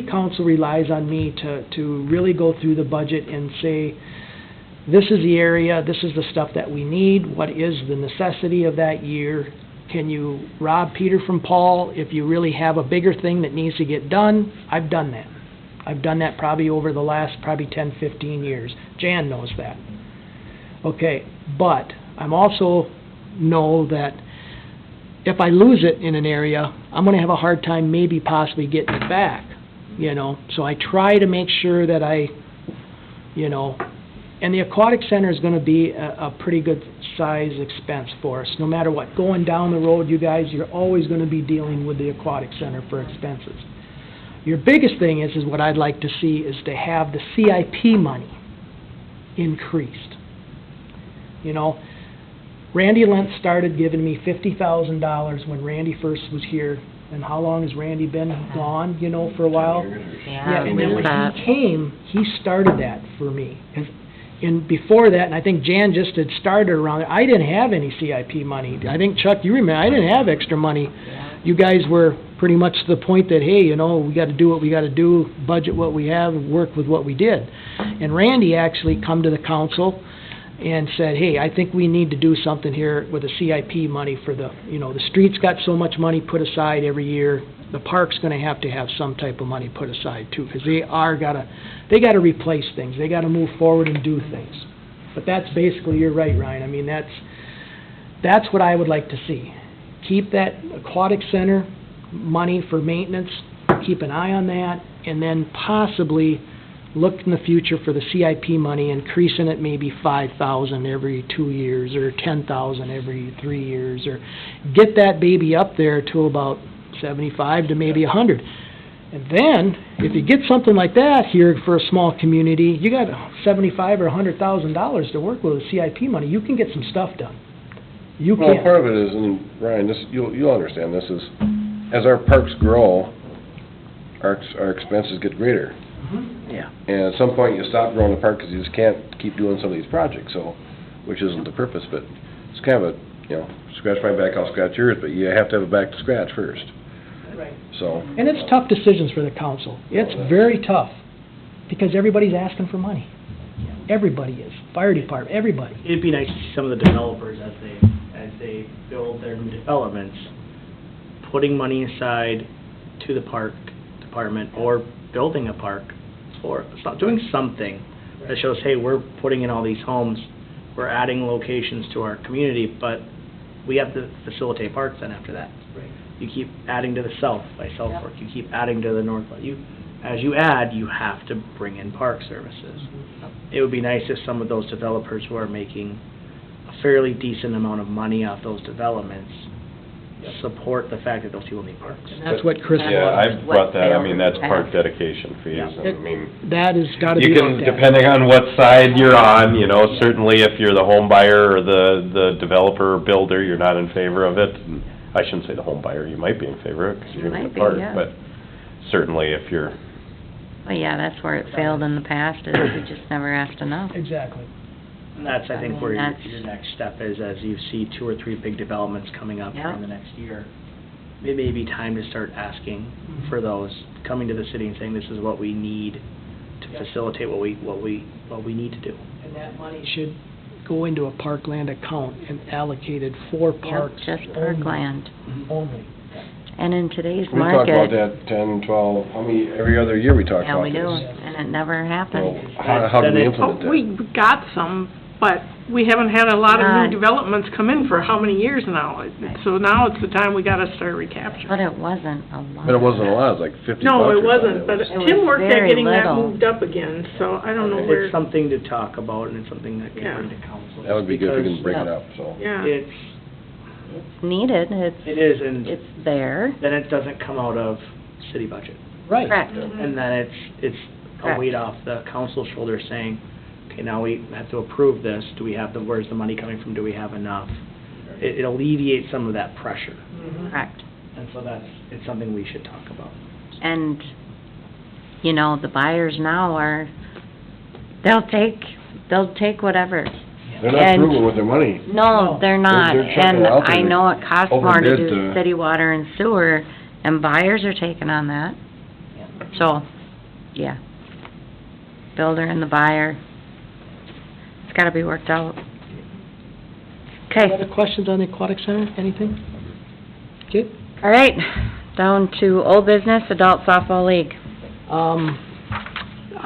council relies on me to really go through the budget and say, this is the area, this is the stuff that we need, what is the necessity of that year. Can you rob Peter from Paul if you really have a bigger thing that needs to get done? I've done that. I've done that probably over the last 10, 15 years. Jan knows that. Okay, but I'm also know that if I lose it in an area, I'm gonna have a hard time maybe possibly getting it back, you know? So I try to make sure that I, you know, and the aquatic center is gonna be a pretty good size expense for us, no matter what. Going down the road, you guys, you're always gonna be dealing with the aquatic center for expenses. Your biggest thing is what I'd like to see is to have the CIP money increased. You know, Randy Lentz started giving me $50,000 when Randy first was here. And how long has Randy been gone, you know, for a while? Yeah, And then we when that. he came, he started that for me. And before that, and I think Jan just had started around it, I didn't have any CIP money. I think, Chuck, you remember, I didn't have extra money. You guys were pretty much to the point that, hey, you know, we gotta do what we gotta do, budget what we have, and work with what we did. And Randy actually come to the council and said, hey, I think we need to do something here with the CIP money for the, you know, the street's got so much money put aside every year, the park's gonna have to have some type of money put aside too, because they gotta replace things, they gotta move forward and do things. But that's basically, you're right, Ryan, I mean, that's what I would like to see. Keep that aquatic center money for maintenance, keep an eye on that, and then possibly look in the future for the CIP money, increasing it maybe $5,000 every 2 years, or $10,000 every 3 years, or get that baby up there to about 75 to maybe 100. And then, if you get something like that here for a small community, you got $75,000 or $100,000 to work with CIP money, you can get some stuff done. You Well, can. part of it is, and Ryan, this, you'll understand this, is as our parks grow, our expenses get greater. Yeah. And at some point, you stop growing the park because you just can't keep doing some of these projects, so, which isn't the purpose, but it's kind of a, you know, scratch my back, I'll scratch yours, but you have to have it back to scratch first, Right. so. And it's tough decisions for the council. It's very tough, because everybody's asking for money. Everybody is. Fire department, everybody. It'd be nice to see some of the developers as they build their new developments, putting money aside to the park department or building a park, or doing something that shows, hey, we're putting in all these homes, we're adding locations to our community, but we have to facilitate parks then after that. Right. You keep adding to the south by South Fork, you keep adding to the north, as you add, you have to bring in park services. It would be nice if some of those developers who are making a fairly decent amount of money off those developments support the fact that those people need parks. And that's what Chris Yeah, wanted. I've brought that, I mean, that's park dedication fees, Yeah. I mean, That has gotta be you can, looked at. depending on what side you're on, you know, certainly if you're the home buyer or the developer or builder, you're not in favor of it. And I shouldn't say the home buyer, you might be in favor of it, because you're gonna Might get be, park, yeah. but certainly if you're, Well, yeah, that's where it failed in the past, is we just never asked enough. Exactly. And that's, I think, I where mean, your that's- next step is, as you see 2 or 3 big developments coming up Yeah. in the next year. It may be time to start asking for those, coming to the city and saying, this is what we need to facilitate what we need to do. And that money should go into a parkland account and allocated for Yep, parks just only. parkland. Only. And in today's We talk about market, that 10, 12, I mean, every other year we talk yeah, about we this. do, and it never So, happened. how do we implement that? We got some, but we haven't had a lot of Right. new developments come in for how many years now? So now it's the time we gotta start recapturing. But it wasn't a lot. But it wasn't a lot, it was like 50 bucks No, or it wasn't, something. but It was- Tim worked at very getting that little. moved up again, so I don't know where, It's something to talk about, and it's something that can Yeah. bring to council. That would be good if we because can bring it Yeah. up, so. yeah. It's needed, It is, and it's there. then it doesn't come out of city budget. Right. Correct. And then it's a Correct. weight off the council's shoulders saying, okay, now we have to approve this, do we have where's the money coming from, do we have enough? It alleviates some of that pressure, Correct. and so it's something we should talk about. And, you know, the buyers now are, they'll take whatever. They're not And- frugal with their money. No, they're not, They're chucking and it out there. I know it costs more to Overbid do to- city water and sewer, and buyers are taking on that. So, yeah. Builder and the buyer, it's gotta be worked out. Any Okay, other questions on the aquatic center, anything? Okay. all right, down to old business, adult softball league.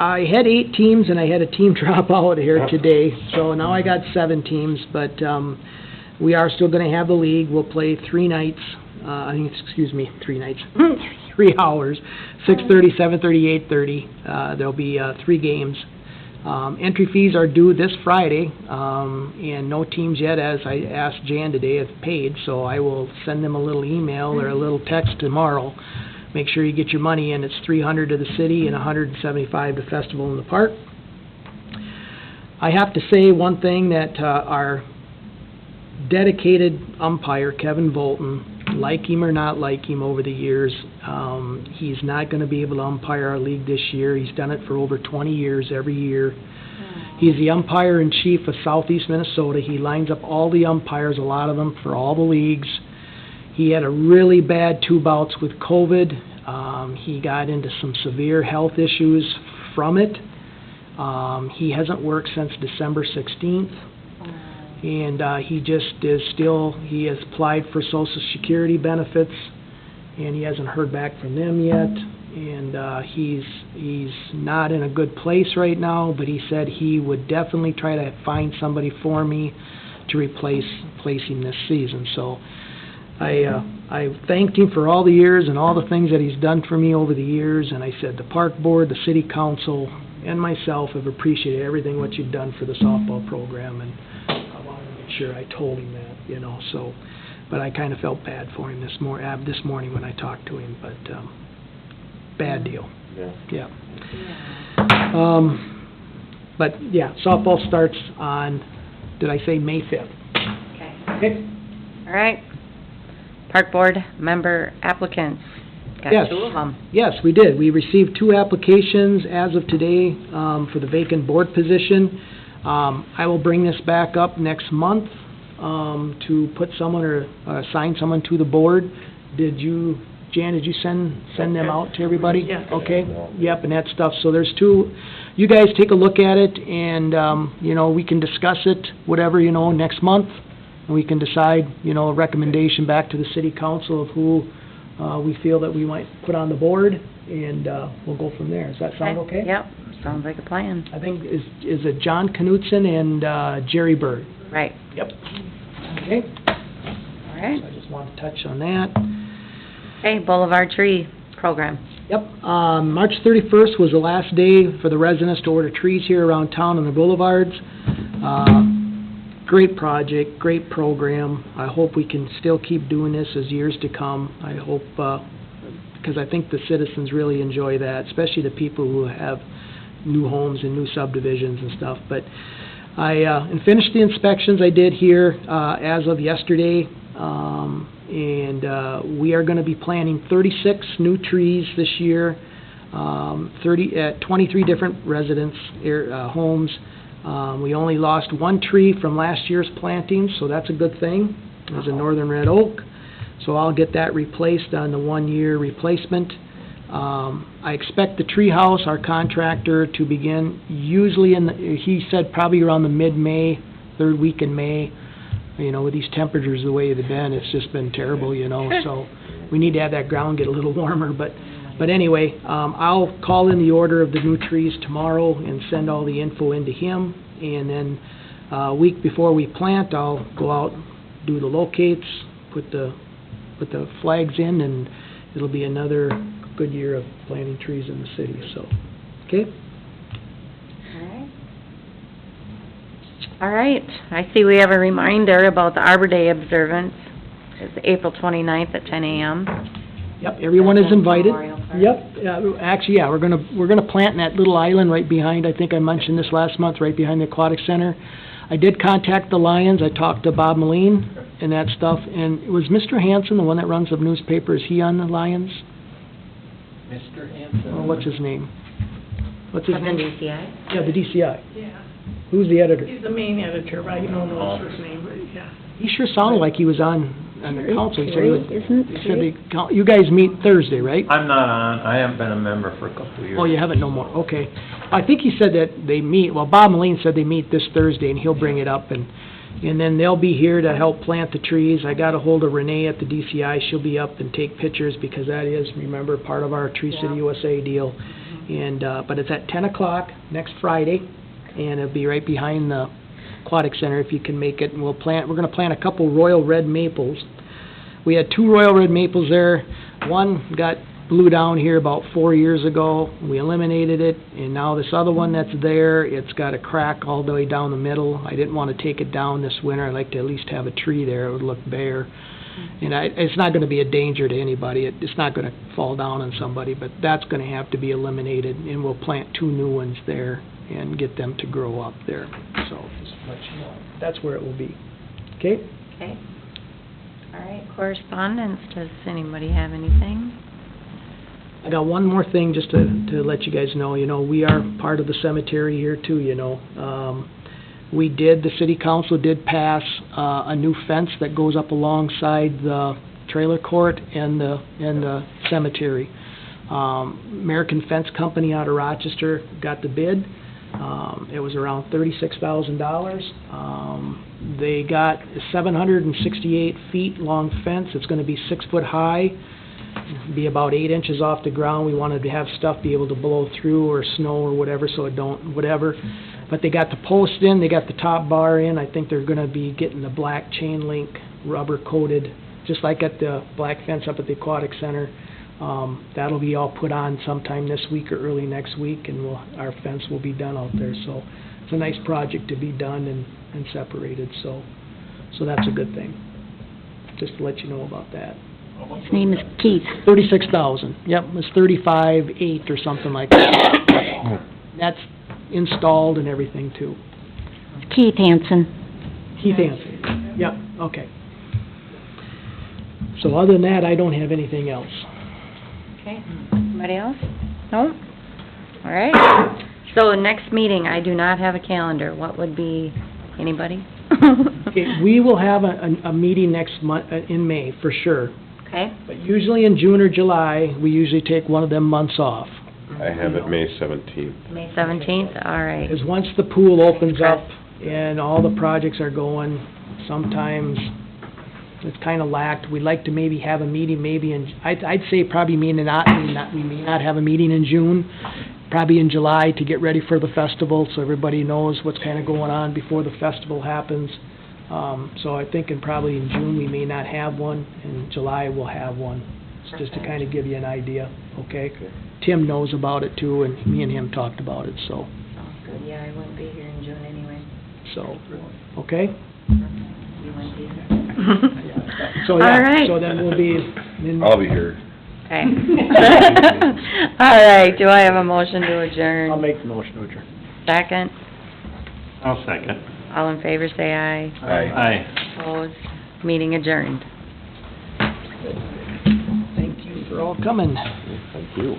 I had 8 teams and I had a team drop out here today, so now I got 7 teams, but, we are still gonna have the league. We'll play 3 nights, 3 nights, 3 hours, 6:30, 7:30, 8:30. There'll be 3 games. Entry fees are due this Friday, and no teams yet, as I asked Jan today, have paid, so I will send them a little email or a little text tomorrow. Make sure you get your money in. It's $300 to the city and $175 to Festival in the Park. I have to say one thing, that our dedicated umpire, Kevin Bolton, like him or not like him over the years, he's not going to be able to umpire our league this year. He's done it for over 20 years, every year. He's the umpire-in-chief of Southeast Minnesota. He lines up all the umpires, a lot of them, for all the leagues. He had a really bad 2 bouts with COVID. He got into some severe health issues from it. He hasn't worked since December 16th. And he just is still, he has applied for Social Security benefits, and he hasn't heard back from them yet. And he's not in a good place right now, but he said he would definitely try to find somebody for me to replace him this season. So I thanked him for all the years and all the things that he's done for me over the years, and I said the park board, the city council, and myself have appreciated everything what you've done for the softball program, and I wanted to make sure I told him that, you know, so, but I kind of felt bad for him this morning when I talked to him, but, bad deal. Yeah. But, yeah, softball starts on, did I say May 5th? Okay. All right. Park Board member applicants. Got Yes. 2 of them. Yes, we did. We received 2 applications as of today for the vacant board position. I will bring this back up next month to put someone or assign someone to the board. Jan, did you send them out to everybody? Yeah. Okay, yep, and that stuff. So there's 2. You guys take a look at it, and, you know, we can discuss it, whatever, you know, next month. And we can decide, you know, a recommendation back to the city council of who we feel that we might put on the board, and we'll go from there. Does that sound okay? Yep, sounds like a plan. I think, is it John Knutson and Jerry Bird? Right. Yep. Okay, All right. so I just want to touch on that. Okay, Boulevard Tree Program. Yep, March 31st was the last day for the residents to order trees here around town on the boulevards. Great project, great program. I hope we can still keep doing this as years to come. I hope, because I think the citizens really enjoy that, especially the people who have new homes and new subdivisions and stuff. But I finished the inspections I did here as of yesterday, and we are going to be planting 36 new trees this year, 23 different residence homes. We only lost 1 tree from last year's planting, so that's a good thing. It was a northern red oak, so I'll get that replaced on the 1-year replacement. I expect the tree house, our contractor, to begin usually he said probably around the mid-May, 3rd week in May. You know, with these temperatures the way they've been, it's just been terrible, you know, so we need to have that ground get a little warmer, but anyway, I'll call in the order of the new trees tomorrow and send all the info into him, and then a week before we plant, I'll go out, do the locates, put the flags in, and it'll be another good year of planting trees in the city, so, okay? All right. I see we have a reminder about the Arbor Day Observance. It's April 29th at 10 a.m. Yep, everyone is invited. Memorial Park. Yep, actually, yeah, we're gonna plant in that little island right behind, I think I mentioned this last month, right behind the Aquatic Center. I did contact the Lions, I talked to Bob Moline and that stuff, and was Mr. Hanson, the one that runs the newspaper, is he on the Lions? Mr. Hanson. Or what's his name? What's his From the name? DCI? Yeah, the DCI. Yeah, Who's the editor? he's the main editor, but I don't know his first name, but yeah. He sure sounded like he was on the council. He said he was, Isn't he said you guys meet Thursday, right? I'm not on, I haven't been a member for a couple of years. Oh, you haven't no more, okay. I think he said that they meet, well, Bob Moline said they meet this Thursday, and he'll bring it up, and then they'll be here to help plant the trees. I got a hold of Renee at the DCI, she'll be up and take pictures, because that is, remember, part of our Tree City USA deal. And, but it's at 10 o'clock next Friday, and it'll be right behind the Aquatic Center if you can make it, and we're gonna plant a couple royal red maples. We had 2 royal red maples there. One got blew down here about 4 years ago. We eliminated it, and now this other one that's there, it's got a crack all the way down the middle. I didn't want to take it down this winter. I'd like to at least have a tree there. It would look bare. And it's not going to be a danger to anybody. It's not going to fall down on somebody, but that's going to have to be eliminated, and we'll plant 2 new ones there and get them to grow up there. So just to let you know, that's where it will be. Okay? Okay. All right, correspondence, does anybody have anything? I got one more thing just to let you guys know. You know, we are part of the cemetery here too, you know. The city council did pass a new fence that goes up alongside the trailer court and the cemetery. American Fence Company out of Rochester got the bid. It was around $36,000. They got a 768 feet long fence. It's gonna be 6 foot high, be about 8 inches off the ground. We wanted to have stuff be able to blow through, or snow or whatever, so it don't, whatever. But they got the post in, they got the top bar in. I think they're gonna be getting the black chain link rubber coated, just like at the black fence up at the Aquatic Center. That'll be all put on sometime this week or early next week, and our fence will be done out there. So it's a nice project to be done and separated, so that's a good thing. Just to let you know about that. His name is Keith. 36,000, yep, it was 35,800 or something like that. That's installed and everything too. Keith Hansen. Keith Hansen, yep, okay. So other than that, I don't have anything else. Okay, anybody else? No? All right, so next meeting, I do not have a calendar. What would be, anybody? Okay, we will have a meeting next month, in May, for sure. Okay, But usually in June or July, we usually take one of them months off. I have it May 17th. May 17th, all right. Because once the pool opens up and all the projects are going, sometimes it's kind of lacked. We'd like to maybe have a meeting I'd say probably we may not have a meeting in June, probably in July to get ready for the festival, so everybody knows what's kind of going on before the festival happens. So I think probably in June we may not have one, in July we'll have one, just to kind of give you an idea, okay? Tim knows about it too, and me and him talked about it, so. Sounds good, yeah, I wouldn't be here in June anyway. So, okay? You wouldn't be here. So, yeah, All right. so then we'll be I'll be here. Okay. All right, do I have a motion to adjourn? I'll make the motion to adjourn. Second? I'll second. All in favor, say aye. Aye. Opposed? Meeting adjourned. Thank you for all coming. Thank you.